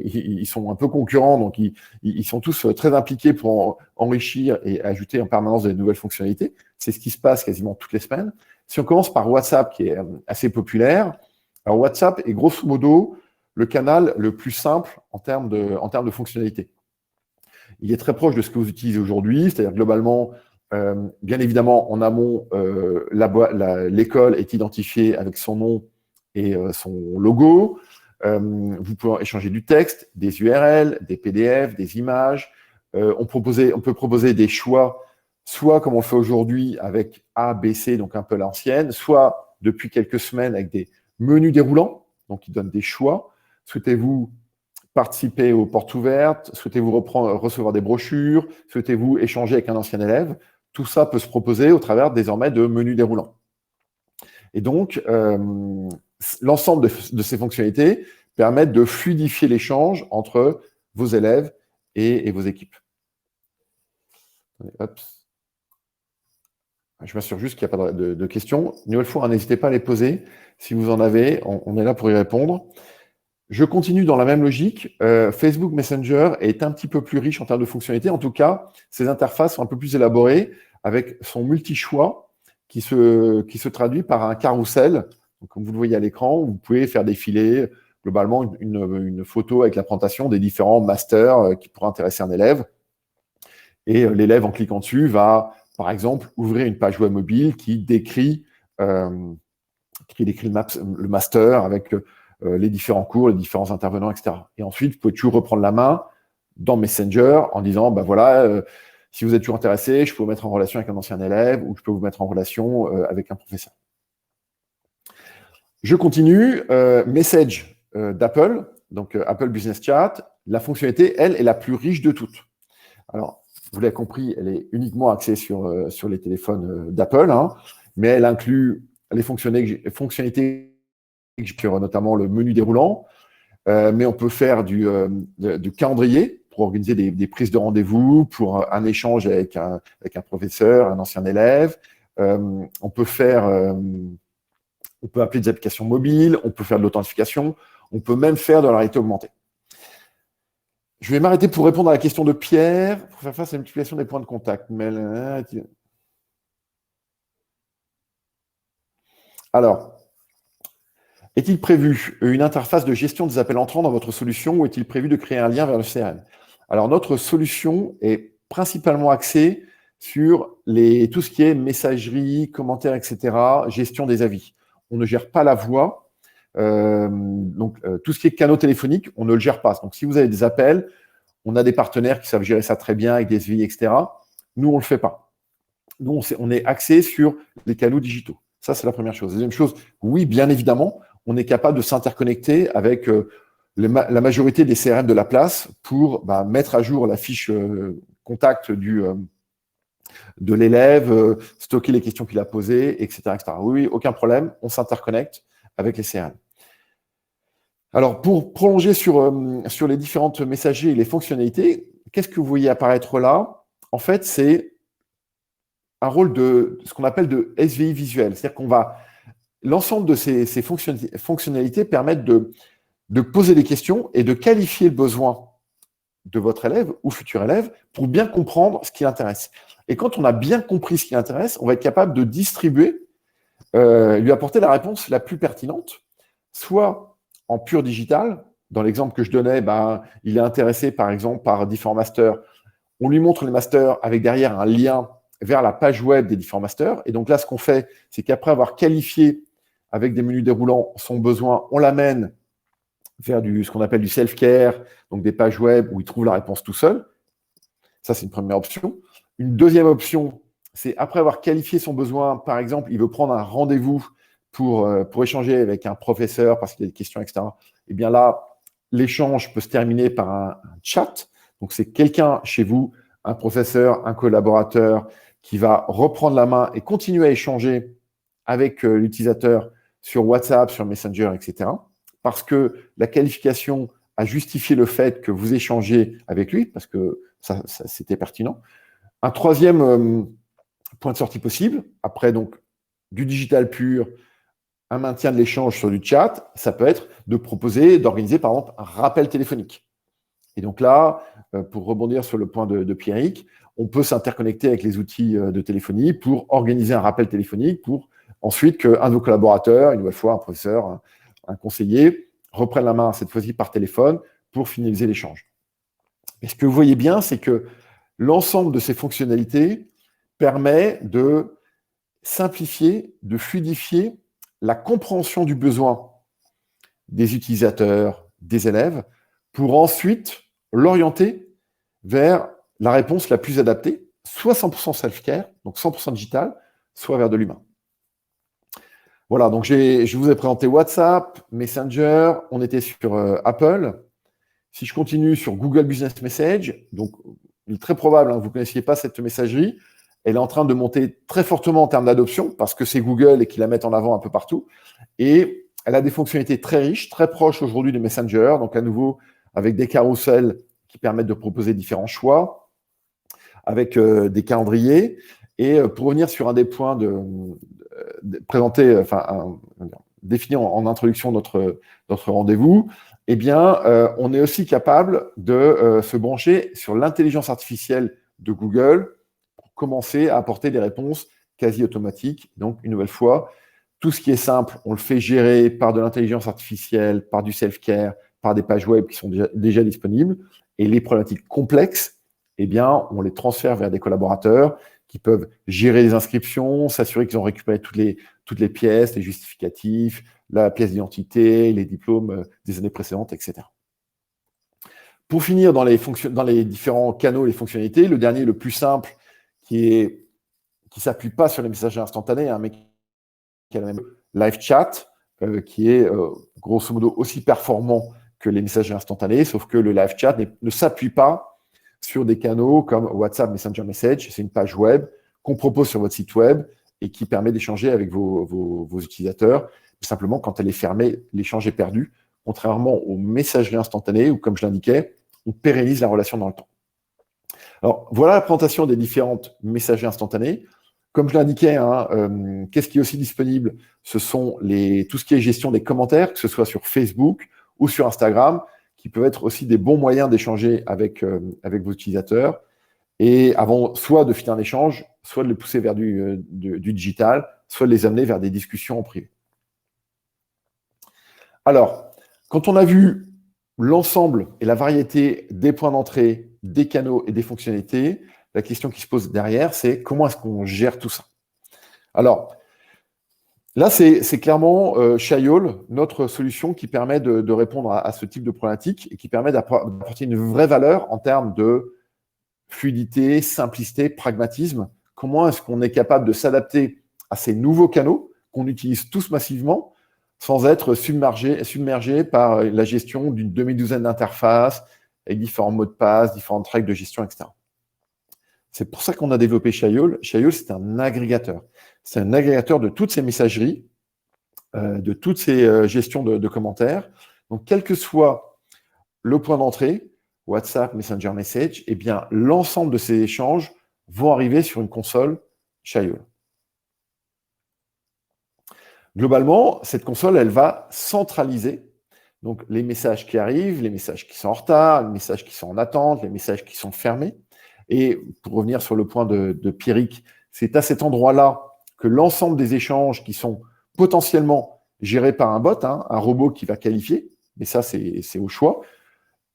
ils sont un peu concurrents, donc ils sont tous très impliqués pour enrichir et ajouter en permanence de nouvelles fonctionnalités. C'est ce qui se passe quasiment toutes les semaines. Si on commence par WhatsApp, qui est assez populaire, alors WhatsApp est grosso modo le canal le plus simple en termes de fonctionnalités. Il est très proche de ce que vous utilisez aujourd'hui, c'est-à-dire globalement, bien évidemment, en amont, l'école est identifiée avec son nom et son logo. Vous pouvez échanger du texte, des URL, des PDF, des images. On peut proposer des choix, soit comme on le fait aujourd'hui avec A, B, C, donc un peu l'ancienne, soit depuis quelques semaines avec des menus déroulants, donc qui donnent des choix. Souhaitez-vous participer aux portes ouvertes? Souhaitez-vous recevoir des brochures? Souhaitez-vous échanger avec un ancien élève? Tout ça peut se proposer au travers désormais de menus déroulants. Et donc, l'ensemble de ces fonctionnalités permettent de fluidifier l'échange entre vos élèves et vos équipes. Hop. Je m'assure juste qu'il n'y a pas de questions. Une nouvelle fois, n'hésitez pas à les poser. Si vous en avez, on est là pour y répondre. Je continue dans la même logique. Facebook Messenger est un petit peu plus riche en termes de fonctionnalités. En tout cas, ses interfaces sont un peu plus élaborées avec son multi-choix qui se traduit par un carrousel. Donc, comme vous le voyez à l'écran, vous pouvez faire défiler globalement une photo avec la présentation des différents masters qui pourraient intéresser un élève. Et l'élève, en cliquant dessus, va, par exemple, ouvrir une page web mobile qui décrit le master avec les différents cours, les différents intervenants, etc. Et ensuite, vous pouvez toujours reprendre la main dans Messenger en disant, ben voilà, si vous êtes toujours intéressé, je peux vous mettre en relation avec un ancien élève ou je peux vous mettre en relation avec un professeur. Je continue. Message d'Apple, donc Apple Business Chat. La fonctionnalité, elle, est la plus riche de toutes. Alors, vous l'avez compris, elle est uniquement axée sur les téléphones d'Apple, hein, mais elle inclut les fonctionnalités sur notamment le menu déroulant, mais on peut faire du calendrier pour organiser des prises de rendez-vous, pour un échange avec un professeur, un ancien élève. On peut appeler des applications mobiles, on peut faire de l'authentification, on peut même faire de la réalité augmentée. Je vais m'arrêter pour répondre à la question de Pierre, pour faire face à la multiplication des points de contact. Alors, est-il prévu une interface de gestion des appels entrants dans votre solution ou est-il prévu de créer un lien vers le CRM? Alors, notre solution est principalement axée sur tout ce qui est messagerie, commentaires, etc., gestion des avis. On ne gère pas la voix. Donc, tout ce qui est canaux téléphoniques, on ne le gère pas. Donc, si vous avez des appels, on a des partenaires qui savent gérer ça très bien avec des SVI, etc. Nous, on ne le fait pas. Nous, on est axé sur les canaux digitaux. Ça, c'est la première chose. Deuxième chose, oui, bien évidemment, on est capable de s'interconnecter avec la majorité des CRM de la place pour mettre à jour la fiche contact de l'élève, stocker les questions qu'il a posées, etc., etc. Oui, aucun problème, on s'interconnecte avec les CRM. Alors, pour prolonger sur les différentes messageries et les fonctionnalités, qu'est-ce que vous voyez apparaître là? En fait, c'est un rôle de ce qu'on appelle de SVI visuel. C'est-à-dire qu'on va… L'ensemble de ces fonctionnalités permettent de poser des questions et de qualifier le besoin de votre élève ou futur élève pour bien comprendre ce qui l'intéresse. Et quand on a bien compris ce qui l'intéresse, on va être capable de distribuer, lui apporter la réponse la plus pertinente, soit en pur digital. Dans l'exemple que je donnais, il est intéressé par exemple par différents masters. On lui montre les masters avec derrière un lien vers la page web des différents masters. Et donc là, ce qu'on fait, c'est qu'après avoir qualifié avec des menus déroulants son besoin, on l'amène vers ce qu'on appelle du self-care, donc des pages web où il trouve la réponse tout seul. Ça, c'est une première option. Une deuxième option, c'est après avoir qualifié son besoin, par exemple, il veut prendre un rendez-vous pour échanger avec un professeur parce qu'il y a des questions, etc. Eh bien là, l'échange peut se terminer par un chat. Donc, c'est quelqu'un chez vous, un professeur, un collaborateur, qui va reprendre la main et continuer à échanger avec l'utilisateur sur WhatsApp, sur Messenger, etc. Parce que la qualification a justifié le fait que vous échangez avec lui, parce que ça c'était pertinent. Un troisième point de sortie possible, après donc du digital pur, un maintien de l'échange sur du chat, ça peut être de proposer, d'organiser par exemple un rappel téléphonique. Et donc là, pour rebondir sur le point de Pierrick, on peut s'interconnecter avec les outils de téléphonie pour organiser un rappel téléphonique pour ensuite qu'un de vos collaborateurs, une nouvelle fois un professeur, un conseiller, reprenne la main cette fois-ci par téléphone pour finaliser l'échange. Et ce que vous voyez bien, c'est que l'ensemble de ces fonctionnalités permet de simplifier, de fluidifier la compréhension du besoin des utilisateurs, des élèves, pour ensuite l'orienter vers la réponse la plus adaptée, soit 100% self-care, donc 100% digital, soit vers de l'humain. Voilà, donc je vous ai présenté WhatsApp, Messenger, on était sur Apple. Si je continue sur Google Business Message, donc il est très probable que vous ne connaissiez pas cette messagerie, elle est en train de monter très fortement en termes d'adoption parce que c'est Google et qu'ils la mettent en avant un peu partout. Et elle a des fonctionnalités très riches, très proches aujourd'hui de Messenger, donc à nouveau avec des carousels qui permettent de proposer différents choix, avec des calendriers. Et pour revenir sur un des points défini en introduction de notre rendez-vous, eh bien, on est aussi capable de se brancher sur l'intelligence artificielle de Google pour commencer à apporter des réponses quasi automatiques. Donc, une nouvelle fois, tout ce qui est simple, on le fait gérer par de l'intelligence artificielle, par du self-care, par des pages web qui sont déjà disponibles. Et les problématiques complexes, eh bien, on les transfère vers des collaborateurs qui peuvent gérer les inscriptions, s'assurer qu'ils ont récupéré toutes les pièces, les justificatifs, la pièce d'identité, les diplômes des années précédentes, etc. Pour finir, dans les différents canaux, les fonctionnalités, le dernier, le plus simple, qui ne s'appuie pas sur les messageries instantanés, mais qui a le même live chat, qui est grosso modo aussi performant que les messageries instantanées, sauf que le live chat ne s'appuie pas sur des canaux comme WhatsApp, Messenger Message. C'est une page web qu'on propose sur votre site web et qui permet d'échanger avec vos utilisateurs. Simplement, quand elle est fermée, l'échange est perdu, contrairement aux messageries instantanées où, comme je l'indiquais, on pérennise la relation dans le temps. Alors, voilà la présentation des différentes messageries instantanées. Comme je l'indiquais, qu'est-ce qui est aussi disponible? Ce sont tout ce qui est gestion des commentaires, que ce soit sur Facebook ou sur Instagram, qui peuvent être aussi des bons moyens d'échanger avec vos utilisateurs. Et avant, soit de finir un échange, soit de les pousser vers du digital, soit de les amener vers des discussions en privé. Alors, quand on a vu l'ensemble et la variété des points d'entrée, des canaux et des fonctionnalités, la question qui se pose derrière, c'est comment est-ce qu'on gère tout ça? Alors, là, c'est clairement Chaiol, notre solution qui permet de répondre à ce type de problématique et qui permet d'apporter une vraie valeur en termes de fluidité, simplicité, pragmatisme. Comment est-ce qu'on est capable de s'adapter à ces nouveaux canaux qu'on utilise tous massivement sans être submergé par la gestion d'une demi-douzaine d'interfaces avec différents mots de passe, différentes règles de gestion, etc. C'est pour ça qu'on a développé Chaiol. Chaiol, c'est un agrégateur. C'est un agrégateur de toutes ces messageries, de toutes ces gestions de commentaires. Donc, quel que soit le point d'entrée, WhatsApp, Messenger Message, eh bien, l'ensemble de ces échanges vont arriver sur une console Chaiol. Globalement, cette console, elle va centraliser donc les messages qui arrivent, les messages qui sont en retard, les messages qui sont en attente, les messages qui sont fermés. Et pour revenir sur le point de Pierrick, c'est à cet endroit-là que l'ensemble des échanges qui sont potentiellement gérés par un bot, un robot qui va qualifier, mais ça, c'est au choix,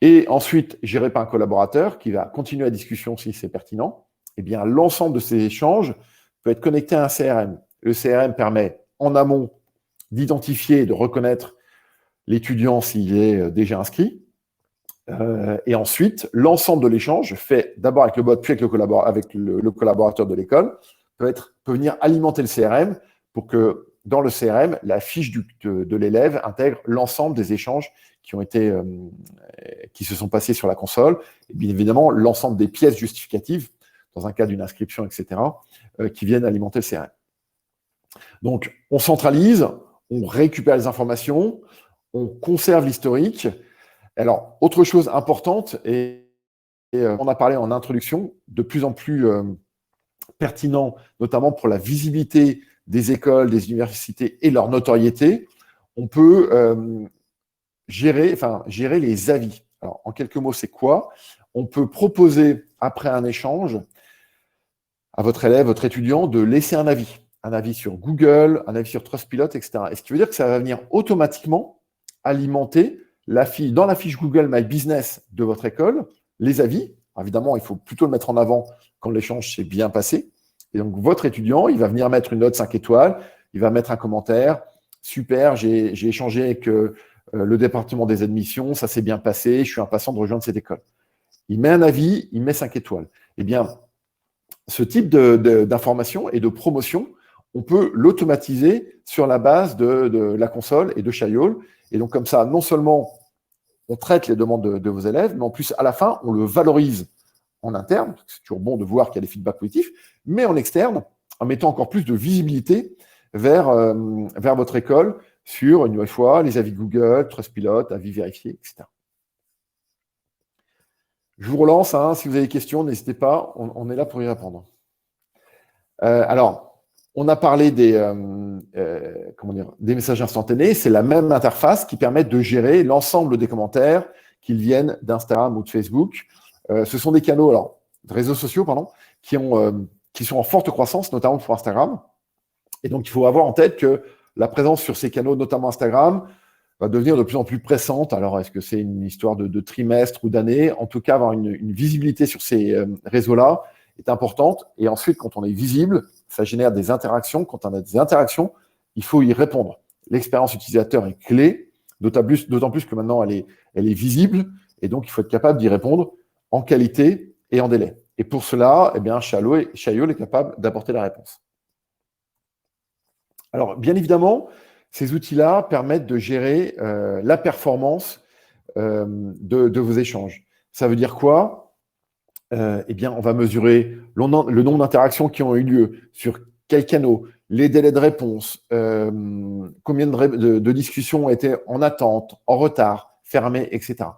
et ensuite géré par un collaborateur qui va continuer la discussion si c'est pertinent, eh bien, l'ensemble de ces échanges peut être connecté à un CRM. Le CRM permet en amont d'identifier et de reconnaître l'étudiant s'il est déjà inscrit. Et ensuite, l'ensemble de l'échange, fait d'abord avec le bot, puis avec le collaborateur de l'école, peut venir alimenter le CRM pour que dans le CRM, la fiche de l'élève intègre l'ensemble des échanges qui se sont passés sur la console, et bien évidemment l'ensemble des pièces justificatives, dans un cas d'une inscription, etc., qui viennent alimenter le CRM. Donc, on centralise, on récupère les informations, on conserve l'historique. Alors, autre chose importante, on a parlé en introduction, de plus en plus pertinent, notamment pour la visibilité des écoles, des universités et leur notoriété, on peut gérer les avis. Alors, en quelques mots, c'est quoi? On peut proposer, après un échange, à votre élève, votre étudiant, de laisser un avis sur Google, un avis sur Trustpilot, etc. Et ce qui veut dire que ça va venir automatiquement alimenter dans la fiche Google My Business de votre école, les avis. Évidemment, il faut plutôt le mettre en avant quand l'échange s'est bien passé. Et donc, votre étudiant, il va venir mettre une note 5 étoiles, il va mettre un commentaire. Super, j'ai échangé avec le département des admissions, ça s'est bien passé, je suis impatient de rejoindre cette école. Il met un avis, il met 5 étoiles. Eh bien, ce type d'information et de promotion, on peut l'automatiser sur la base de la console et de Chayol. Et donc, comme ça, non seulement on traite les demandes de vos élèves, mais en plus, à la fin, on le valorise en interne. C'est toujours bon de voir qu'il y a des feedbacks positifs, mais en externe, en mettant encore plus de visibilité vers votre école sur, une nouvelle fois, les avis Google, Trustpilot, avis vérifiés, etc. Je vous relance, si vous avez des questions, n'hésitez pas, on est là pour y répondre. Alors, on a parlé des messages instantanés. C'est la même interface qui permet de gérer l'ensemble des commentaires qu'ils viennent d'Instagram ou de Facebook. Ce sont des canaux, de réseaux sociaux, qui sont en forte croissance, notamment pour Instagram. Et donc, il faut avoir en tête que la présence sur ces canaux, notamment Instagram, va devenir de plus en plus pressante. Alors, est-ce que c'est une histoire de trimestre ou d'année? En tout cas, avoir une visibilité sur ces réseaux-là est importante. Et ensuite, quand on est visible, ça génère des interactions. Quand on a des interactions, il faut y répondre. L'expérience utilisateur est clé, d'autant plus que maintenant, elle est visible. Et donc, il faut être capable d'y répondre en qualité et en délai. Et pour cela, Chayol est capable d'apporter la réponse. Alors, bien évidemment, ces outils-là permettent de gérer la performance de vos échanges. Ça veut dire quoi? Eh bien, on va mesurer le nombre d'interactions qui ont eu lieu, sur quels canaux, les délais de réponse, combien de discussions ont été en attente, en retard, fermées, etc.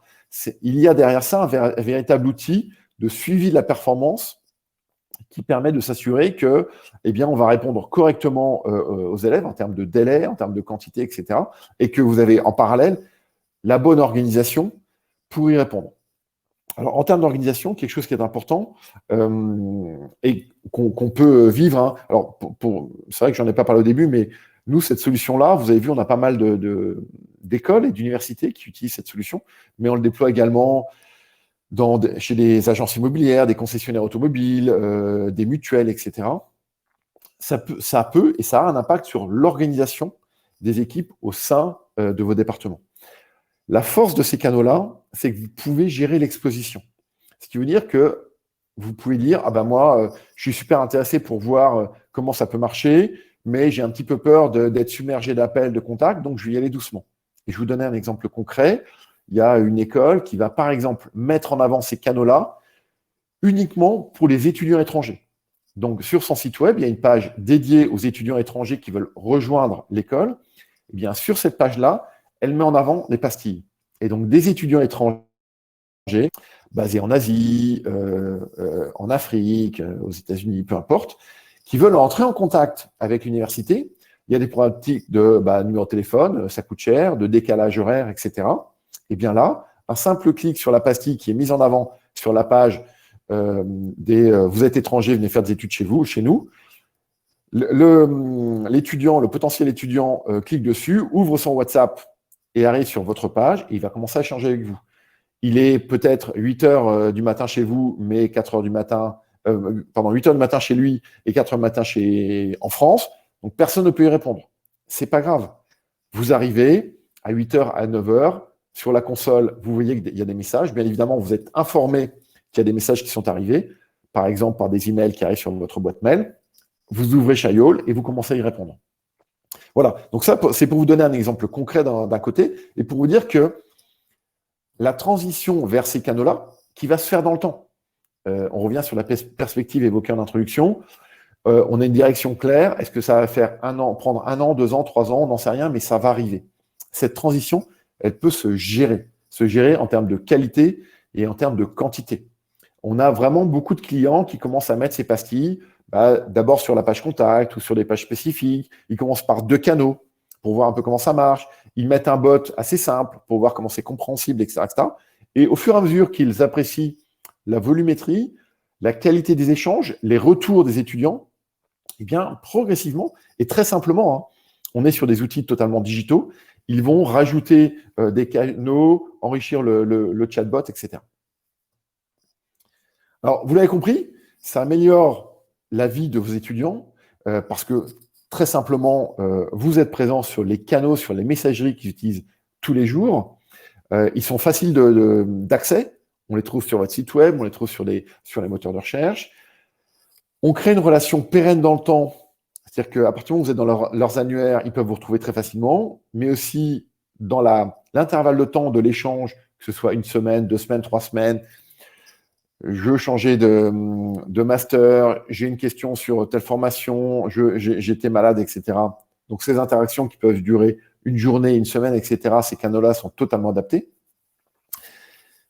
Il y a derrière ça un véritable outil de suivi de la performance qui permet de s'assurer que, eh bien, on va répondre correctement aux élèves en termes de délai, en termes de quantité, etc. Et que vous avez en parallèle la bonne organisation pour y répondre. Alors, en termes d'organisation, quelque chose qui est important et qu'on peut vivre. Alors, c'est vrai que j'en ai pas parlé au début, mais nous, cette solution-là, vous avez vu, on a pas mal d'écoles et d'universités qui utilisent cette solution, mais on le déploie également chez des agences immobilières, des concessionnaires automobiles, des mutuelles, etc. Ça peut et ça a un impact sur l'organisation des équipes au sein de vos départements. La force de ces canaux-là, c'est que vous pouvez gérer l'exposition. Ce qui veut dire que vous pouvez dire, moi, je suis super intéressé pour voir comment ça peut marcher, mais j'ai un petit peu peur d'être submergé d'appels, de contacts, donc je vais y aller doucement. Et je vais vous donner un exemple concret. Il y a une école qui va, par exemple, mettre en avant ces canaux-là uniquement pour les étudiants étrangers. Donc, sur son site web, il y a une page dédiée aux étudiants étrangers qui veulent rejoindre l'école. Eh bien, sur cette page-là, elle met en avant les pastilles. Et donc, des étudiants étrangers basés en Asie, en Afrique, aux États-Unis, peu importe, qui veulent entrer en contact avec l'université. Il y a des problématiques de numéro de téléphone, ça coûte cher, de décalage horaire, etc. Et bien là, un simple clic sur la pastille qui est mise en avant sur la page vous êtes étranger, venez faire des études chez nous. Le potentiel étudiant clique dessus, ouvre son WhatsApp et arrive sur votre page et il va commencer à échanger avec vous. Il est peut-être 8 heures du matin chez vous, mais 4 heures du matin, 8 heures du matin chez lui et 4 heures du matin en France. Donc, personne ne peut y répondre. C'est pas grave. Vous arrivez à 8 heures, à 9 heures, sur la console, vous voyez qu'il y a des messages. Bien évidemment, vous êtes informé qu'il y a des messages qui sont arrivés, par exemple par des emails qui arrivent sur votre boîte mail. Vous ouvrez Chayol et vous commencez à y répondre. Voilà. Donc ça, c'est pour vous donner un exemple concret d'un côté et pour vous dire que la transition vers ces canaux-là, qui va se faire dans le temps. On revient sur la perspective évoquée en introduction. On a une direction claire. Est-ce que ça va faire prendre 1 an, 2 ans, 3 ans? On n'en sait rien, mais ça va arriver. Cette transition, elle peut se gérer en termes de qualité et en termes de quantité. On a vraiment beaucoup de clients qui commencent à mettre ces pastilles, d'abord sur la page contact ou sur des pages spécifiques. Ils commencent par 2 canaux pour voir un peu comment ça marche. Ils mettent un bot assez simple pour voir comment c'est compréhensible, etc., etc. Et au fur et à mesure qu'ils apprécient la volumétrie, la qualité des échanges, les retours des étudiants, eh bien, progressivement et très simplement, on est sur des outils totalement digitaux. Ils vont rajouter des canaux, enrichir le chatbot, etc. Alors, vous l'avez compris, ça améliore la vie de vos étudiants parce que très simplement, vous êtes présent sur les canaux, sur les messageries qu'ils utilisent tous les jours. Ils sont faciles d'accès. On les trouve sur votre site web, on les trouve sur les moteurs de recherche. On crée une relation pérenne dans le temps. C'est-à-dire qu'à partir du moment où vous êtes dans leurs annuaires, ils peuvent vous retrouver très facilement, mais aussi dans l'intervalle de temps de l'échange, que ce soit 1 semaine, 2 semaines, 3 semaines. Je veux changer de master, j'ai une question sur telle formation, j'étais malade, etc. Donc, ces interactions qui peuvent durer 1 journée, 1 semaine, etc., ces canaux-là sont totalement adaptés.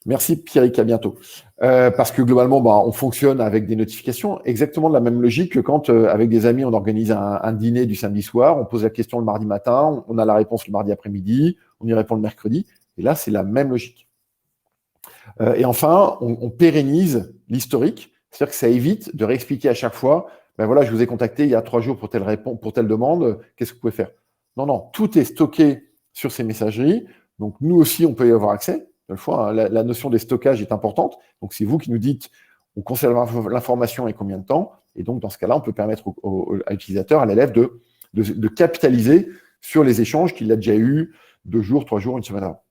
Merci Pierrick, à bientôt. Parce que globalement, on fonctionne avec des notifications, exactement de la même logique que quand, avec des amis, on organise un dîner du samedi soir, on pose la question le mardi matin, on a la réponse le mardi après-midi, on y répond le mercredi. Et là, c'est la même logique. Et enfin, on pérennise l'historique, c'est-à-dire que ça évite de réexpliquer à chaque fois, voilà, je vous ai contacté il y a 3 jours pour telle demande, qu'est-ce que vous pouvez faire? Non, tout est stocké sur ces messageries, donc nous aussi, on peut y avoir accès. Une fois, la notion des stockages est importante, donc c'est vous qui nous dites, on conserve l'information et combien de temps, et donc dans ce cas-là, on peut permettre à l'utilisateur, à l'élève, de capitaliser sur les échanges qu'il a déjà eu 2 jours, 3 jours, 1 semaine avant.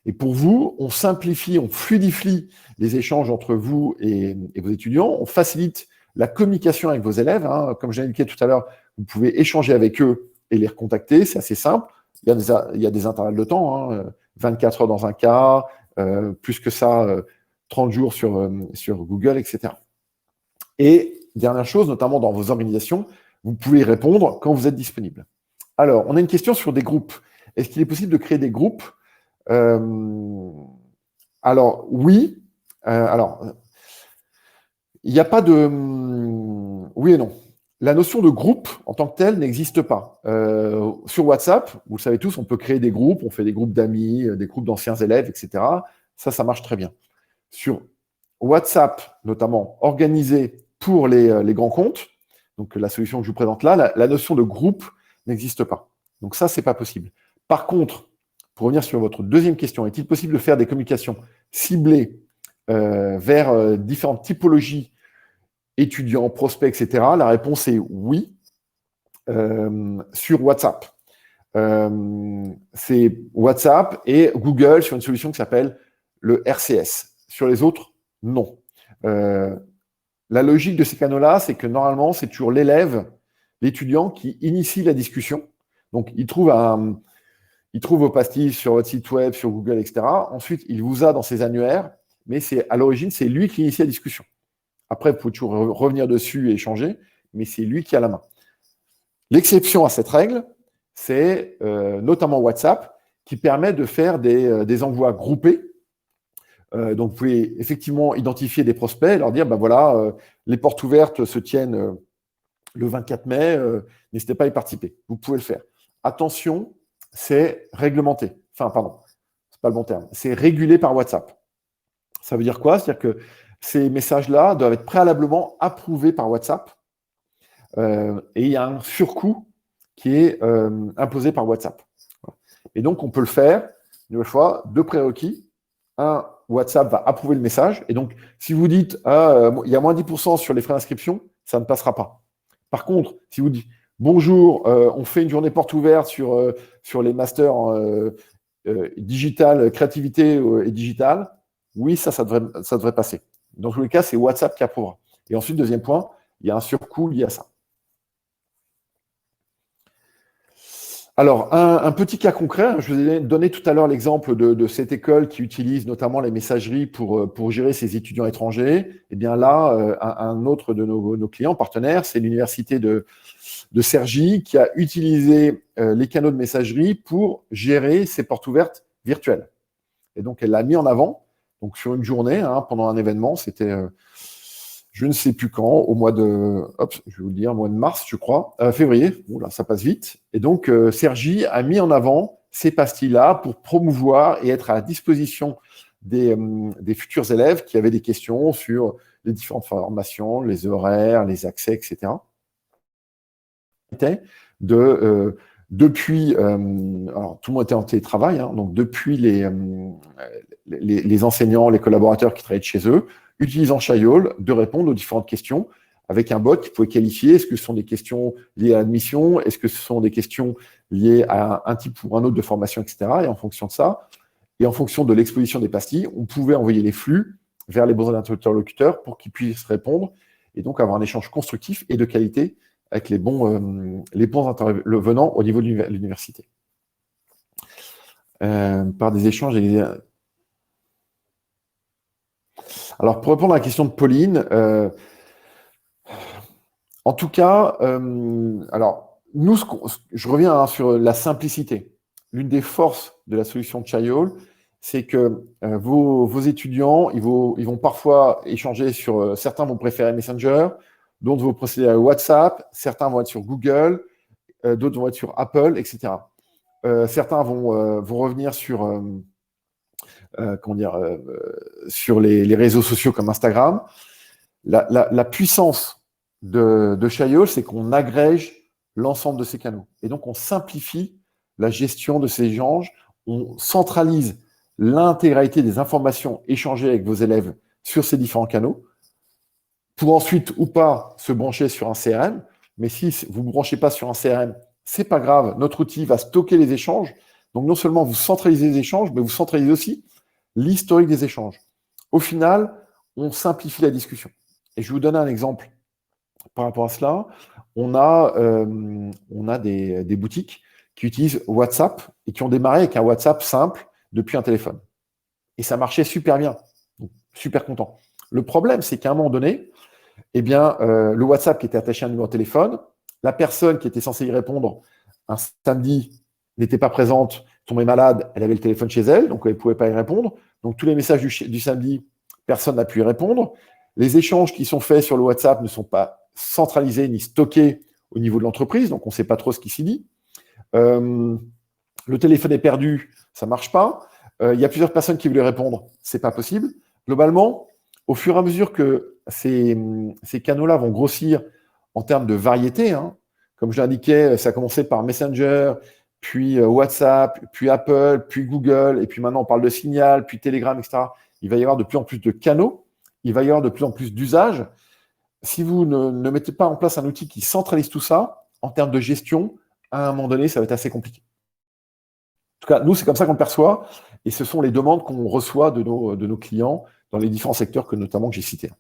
Et pour vous, on simplifie, on fluidifie les échanges entre vous et vos étudiants, on facilite la communication avec vos élèves. Comme j'ai indiqué tout à l'heure, vous pouvez échanger avec eux et les recontacter, c'est assez simple. Il y a des intervalles de temps, 24 heures dans un cas, plus que ça, 30 jours sur Google, etc. Et dernière chose, notamment dans vos organisations, vous pouvez y répondre quand vous êtes disponible. Alors, on a une question sur des groupes. Est-ce qu'il est possible de créer des groupes? Alors, oui. Il n'y a pas de... Oui et non. La notion de groupe, en tant que telle, n'existe pas. Sur WhatsApp, vous le savez tous, on peut créer des groupes, on fait des groupes d'amis, des groupes d'anciens élèves, etc. Ça marche très bien. Sur WhatsApp, notamment, organisé pour les grands comptes, donc la solution que je vous présente là, la notion de groupe n'existe pas. Donc ça, c'est pas possible. Par contre, pour revenir sur votre deuxième question, est-il possible de faire des communications ciblées vers différentes typologies, étudiants, prospects, etc. La réponse est oui, sur WhatsApp. C'est WhatsApp et Google sur une solution qui s'appelle le RCS. Sur les autres, non. La logique de ces canaux-là, c'est que normalement, c'est toujours l'élève, l'étudiant qui initie la discussion. Donc, il trouve vos pastilles sur votre site web, sur Google, etc. Ensuite, il vous a dans ses annuaires, mais à l'origine, c'est lui qui initie la discussion. Après, vous pouvez toujours revenir dessus et échanger, mais c'est lui qui a la main. L'exception à cette règle, c'est notamment WhatsApp, qui permet de faire des envois groupés. Donc, vous pouvez effectivement identifier des prospects, leur dire, voilà, les portes ouvertes se tiennent le 24 mai, n'hésitez pas à y participer. Vous pouvez le faire. Attention, c'est réglementé. Enfin, pardon, c'est pas le bon terme. C'est régulé par WhatsApp. Ça veut dire quoi? C'est-à-dire que ces messages-là doivent être préalablement approuvés par WhatsApp. Et il y a un surcoût qui est imposé par WhatsApp. Et donc, on peut le faire, une fois, 2 prérequis. Un, WhatsApp va approuver le message. Et donc, si vous dites il y a moins 10% sur les frais d'inscription, ça ne passera pas. Par contre, si vous dites bonjour, on fait une journée porte ouverte sur les masters digital, créativité et digital, oui, ça devrait passer. Dans tous les cas, c'est WhatsApp qui approuvera. Et ensuite, deuxième point, il y a un surcoût lié à ça. Alors, un petit cas concret, je vous ai donné tout à l'heure l'exemple de cette école qui utilise notamment les messageries pour gérer ses étudiants étrangers. Eh bien là, un autre de nos clients partenaires, c'est l'université de Cergy qui a utilisé les canaux de messagerie pour gérer ses portes ouvertes virtuelles. Et donc, elle l'a mis en avant, donc sur une journée, pendant un événement, c'était je ne sais plus quand, au mois de, hop, je vais vous le dire, mois de mars, je crois, février. Oula, ça passe vite. Et donc, Sergi a mis en avant ces pastilles-là pour promouvoir et être à la disposition des futurs élèves qui avaient des questions sur les différentes formations, les horaires, les accès, etc. Depuis, alors tout le monde était en télétravail, donc depuis les enseignants, les collaborateurs qui travaillaient de chez eux, utilisant Shayol, de répondre aux différentes questions avec un bot qui pouvait qualifier est-ce que ce sont des questions liées à l'admission, est-ce que ce sont des questions liées à un type ou un autre de formation, etc. Et en fonction de ça, et en fonction de l'exposition des pastilles, on pouvait envoyer les flux vers les bons interlocuteurs pour qu'ils puissent répondre et donc avoir un échange constructif et de qualité avec les bons intervenants au niveau de l'université. Par des échanges. Alors, pour répondre à la question de Pauline, en tout cas, alors, nous, je reviens sur la simplicité. L'une des forces de la solution de Chayol, c'est que vos étudiants, ils vont parfois échanger sur. Certains vont préférer Messenger, d'autres vont procéder à WhatsApp, certains vont être sur Google, d'autres vont être sur Apple, etc. Certains vont revenir sur, sur les réseaux sociaux comme Instagram. La puissance de Shayol, c'est qu'on agrège l'ensemble de ces canaux. Et donc, on simplifie la gestion de ces échanges, on centralise l'intégralité des informations échangées avec vos élèves sur ces différents canaux, pour ensuite ou pas se brancher sur un CRM. Mais si vous ne vous branchez pas sur un CRM, c'est pas grave, notre outil va stocker les échanges. Donc, non seulement vous centralisez les échanges, mais vous centralisez aussi l'historique des échanges. Au final, on simplifie la discussion. Et je vais vous donner un exemple par rapport à cela. On a des boutiques qui utilisent WhatsApp et qui ont démarré avec un WhatsApp simple depuis un téléphone. Et ça marchait super bien. Donc, super content. Le problème, c'est qu'à un moment donné, eh bien, le WhatsApp qui était attaché à un numéro de téléphone, la personne qui était censée y répondre un samedi n'était pas présente, tombait malade, elle avait le téléphone chez elle, donc elle ne pouvait pas y répondre. Donc tous les messages du samedi, personne n'a pu y répondre. Les échanges qui sont faits sur le WhatsApp ne sont pas centralisés ni stockés au niveau de l'entreprise, donc on ne sait pas trop ce qui s'y dit. Le téléphone est perdu, ça ne marche pas. Il y a plusieurs personnes qui voulaient répondre, ce n'est pas possible. Globalement, au fur et à mesure que ces canaux-là vont grossir en termes de variété, comme je l'indiquais, ça a commencé par Messenger, puis WhatsApp, puis Apple, puis Google, et puis maintenant on parle de Signal, puis Telegram, etc. Il va y avoir de plus en plus de canaux, il va y avoir de plus en plus d'usages. Si vous ne mettez pas en place un outil qui centralise tout ça, en termes de gestion, à un moment donné, ça va être assez compliqué. En tout cas, nous, c'est comme ça qu'on le perçoit, et ce sont les demandes qu'on reçoit de nos clients dans les différents secteurs que j'ai cités.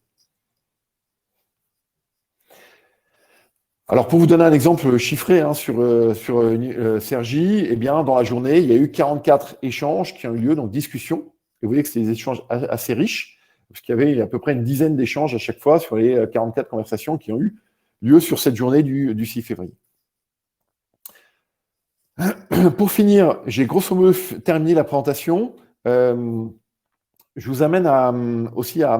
Alors, pour vous donner un exemple chiffré sur Cergy, eh bien, dans la journée, il y a eu 44 échanges qui ont eu lieu, donc discussions. Et vous voyez que c'est des échanges assez riches, parce qu'il y avait à peu près une dizaine d'échanges à chaque fois sur les 44 conversations qui ont eu lieu sur cette journée du 6 février. Pour finir, j'ai grosso modo terminé la présentation. Je vous amène aussi à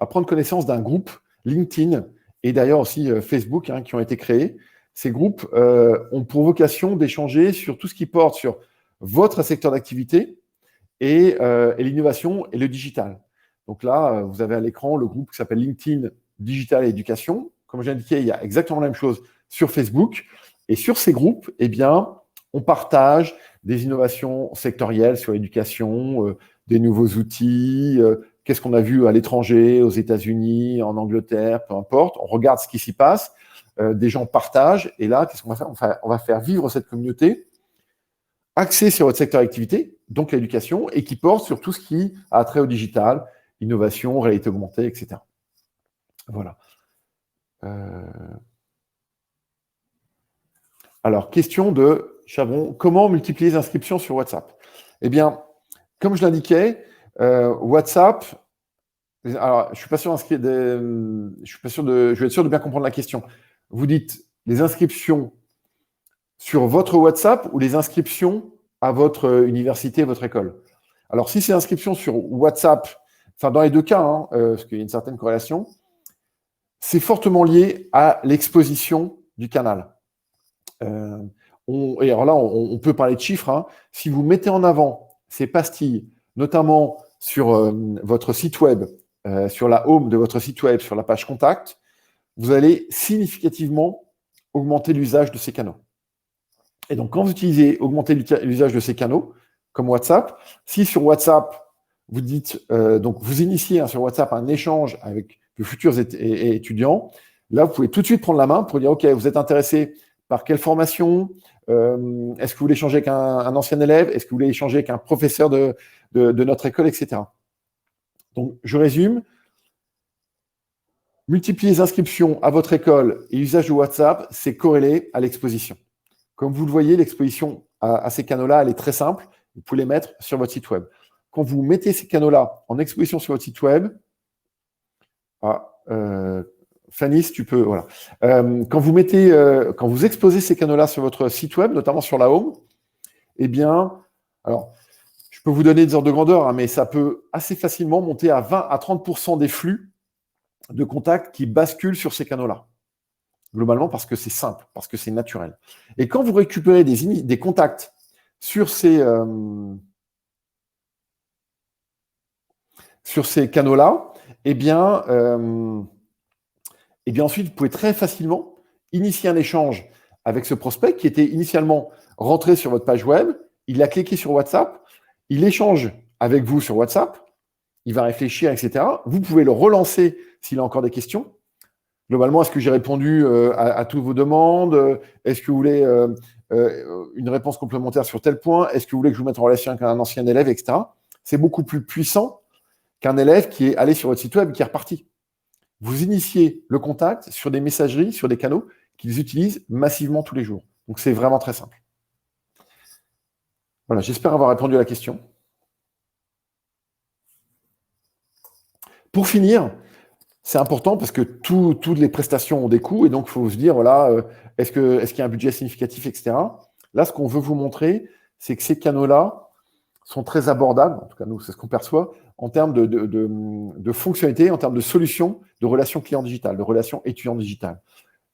prendre connaissance d'un groupe LinkedIn et d'ailleurs aussi Facebook qui ont été créés. Ces groupes ont pour vocation d'échanger sur tout ce qui porte sur votre secteur d'activité et l'innovation et le digital. Donc là, vous avez à l'écran le groupe qui s'appelle LinkedIn Digital et Éducation. Comme j'ai indiqué, il y a exactement la même chose sur Facebook. Et sur ces groupes, eh bien, on partage des innovations sectorielles sur l'éducation, des nouveaux outils, qu'est-ce qu'on a vu à l'étranger, aux États-Unis, en Angleterre, peu importe. On regarde ce qui s'y passe, des gens partagent, et là, qu'est-ce qu'on va faire? On va faire vivre cette communauté axée sur votre secteur d'activité, donc l'éducation, et qui porte sur tout ce qui a trait au digital, innovation, réalité augmentée, etc. Voilà. Alors, question de Chabron, comment multiplier les inscriptions sur WhatsApp? Eh bien, comme je l'indiquais, WhatsApp. Alors, je suis pas sûr je suis pas sûr je vais être sûr de bien comprendre la question. Vous dites les inscriptions sur votre WhatsApp ou les inscriptions à votre université, votre école? Alors, si c'est inscription sur WhatsApp, enfin dans les deux cas, hein, parce qu'il y a une certaine corrélation, c'est fortement lié à l'exposition du canal. Et alors là, on peut parler de chiffres. Hein. Si vous mettez en avant ces pastilles, notamment sur votre site web, sur la home de votre site web, sur la page contact, vous allez significativement augmenter l'usage de ces canaux. Et donc, quand vous augmenter l'usage de ces canaux, comme WhatsApp, si sur WhatsApp, vous dites, donc vous initiez sur WhatsApp un échange avec de futurs étudiants, là, vous pouvez tout de suite prendre la main pour dire, OK, vous êtes intéressé par quelle formation? Est-ce que vous voulez échanger avec un ancien élève? Est-ce que vous voulez échanger avec un professeur de notre école, etc. Donc, je résume. Multiplier les inscriptions à votre école et l'usage de WhatsApp, c'est corrélé à l'exposition. Comme vous le voyez, l'exposition à ces canaux-là, elle est très simple. Vous pouvez les mettre sur votre site web. Quand vous mettez ces canaux-là en exposition sur votre site web, Fanny, si tu peux, voilà. Quand vous exposez ces canaux-là sur votre site web, notamment sur la home, eh bien, alors, je peux vous donner des ordres de grandeur, hein, mais ça peut assez facilement monter à 20 à 30% des flux de contacts qui basculent sur ces canaux-là. Globalement, parce que c'est simple, parce que c'est naturel. Et quand vous récupérez des contacts sur ces canaux-là, eh bien, ensuite, vous pouvez très facilement initier un échange avec ce prospect qui était initialement rentré sur votre page web, il a cliqué sur WhatsApp, il échange avec vous sur WhatsApp, il va réfléchir, etc. Vous pouvez le relancer s'il a encore des questions. Globalement, est-ce que j'ai répondu à toutes vos demandes? Est-ce que vous voulez une réponse complémentaire sur tel point? Est-ce que vous voulez que je vous mette en relation avec un ancien élève, etc. C'est beaucoup plus puissant qu'un élève qui est allé sur votre site web et qui est reparti. Vous initiez le contact sur des messageries, sur des canaux qu'ils utilisent massivement tous les jours. Donc, c'est vraiment très simple. Voilà, j'espère avoir répondu à la question. Pour finir, c'est important parce que toutes les prestations ont des coûts et donc il faut se dire, voilà, est-ce qu'il y a un budget significatif, etc. Là, ce qu'on veut vous montrer, c'est que ces canaux-là sont très abordables, en tout cas nous, c'est ce qu'on perçoit, en termes de fonctionnalités, en termes de solutions de relations clients digitales, de relations étudiants digitales.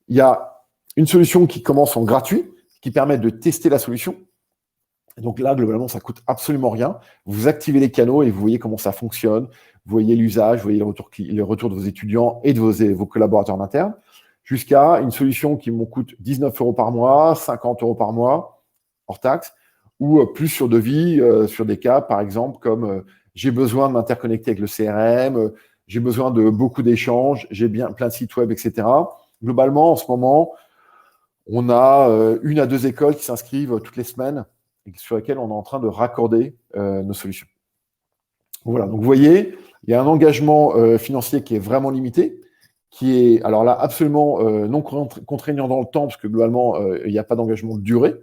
Il y a une solution qui commence en gratuit, qui permet de tester la solution. Donc là, globalement, ça ne coûte absolument rien. Vous activez les canaux et vous voyez comment ça fonctionne. Vous voyez l'usage, vous voyez les retours de vos étudiants et de vos collaborateurs internes, jusqu'à une solution qui me coûte 19 € par mois, 50 € par mois, hors taxe, ou plus sur devis, sur des cas, par exemple, comme j'ai besoin de m'interconnecter avec le CRM, j'ai besoin de beaucoup d'échanges, j'ai plein de sites web, etc. Globalement, en ce moment, on a 1 à 2 écoles qui s'inscrivent toutes les semaines et sur lesquelles on est en train de raccorder nos solutions. Voilà, donc vous voyez, il y a un engagement financier qui est vraiment limité, qui est, alors là, absolument non contraignant dans le temps, parce que globalement, il n'y a pas d'engagement de durée,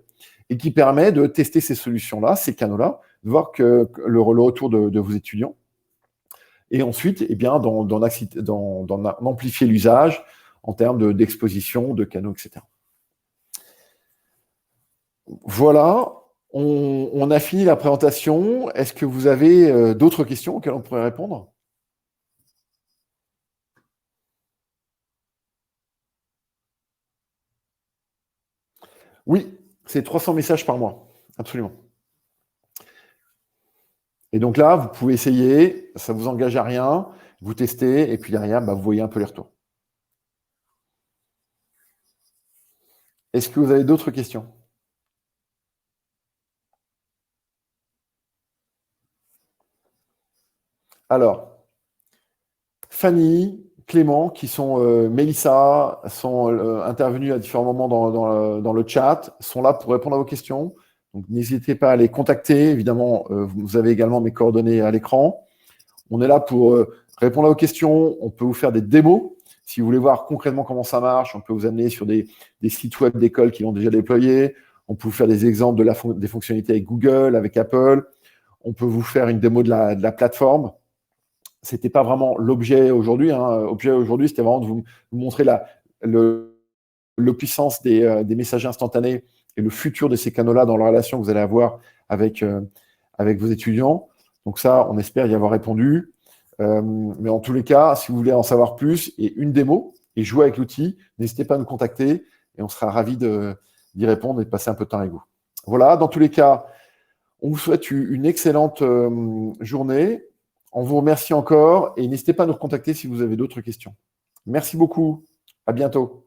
et qui permet de tester ces solutions-là, ces canaux-là, de voir que le retour de vos étudiants, et ensuite, eh bien, d'en amplifier l'usage en termes d'exposition, de canaux, etc. Voilà, on a fini la présentation. Est-ce que vous avez d'autres questions auxquelles on pourrait répondre? Oui, c'est 300 messages par mois, absolument. Et donc là, vous pouvez essayer, ça ne vous engage à rien, vous testez, et puis derrière, vous voyez un peu les retours. Est-ce que vous avez d'autres questions? Alors, Fanny, Clément, qui sont Mélissa, sont intervenus à différents moments dans le chat, sont là pour répondre à vos questions. Donc, n'hésitez pas à les contacter. Évidemment, vous avez également mes coordonnées à l'écran. On est là pour répondre à vos questions. On peut vous faire des démos. Si vous voulez voir concrètement comment ça marche, on peut vous amener sur des sites web d'écoles qui l'ont déjà déployé. On peut vous faire des exemples des fonctionnalités avec Google, avec Apple. On peut vous faire une démo de la plateforme. Ce n'était pas vraiment l'objet aujourd'hui. L'objet aujourd'hui, c'était vraiment de vous montrer la puissance des messages instantanés et le futur de ces canaux-là dans la relation que vous allez avoir avec vos étudiants. Donc ça, on espère y avoir répondu. Mais en tous les cas, si vous voulez en savoir plus et une démo et jouer avec l'outil, n'hésitez pas à nous contacter et on sera ravis d'y répondre et de passer un peu de temps avec vous. Voilà, dans tous les cas, on vous souhaite une excellente journée. On vous remercie encore et n'hésitez pas à nous contacter si vous avez d'autres questions. Merci beaucoup. À bientôt.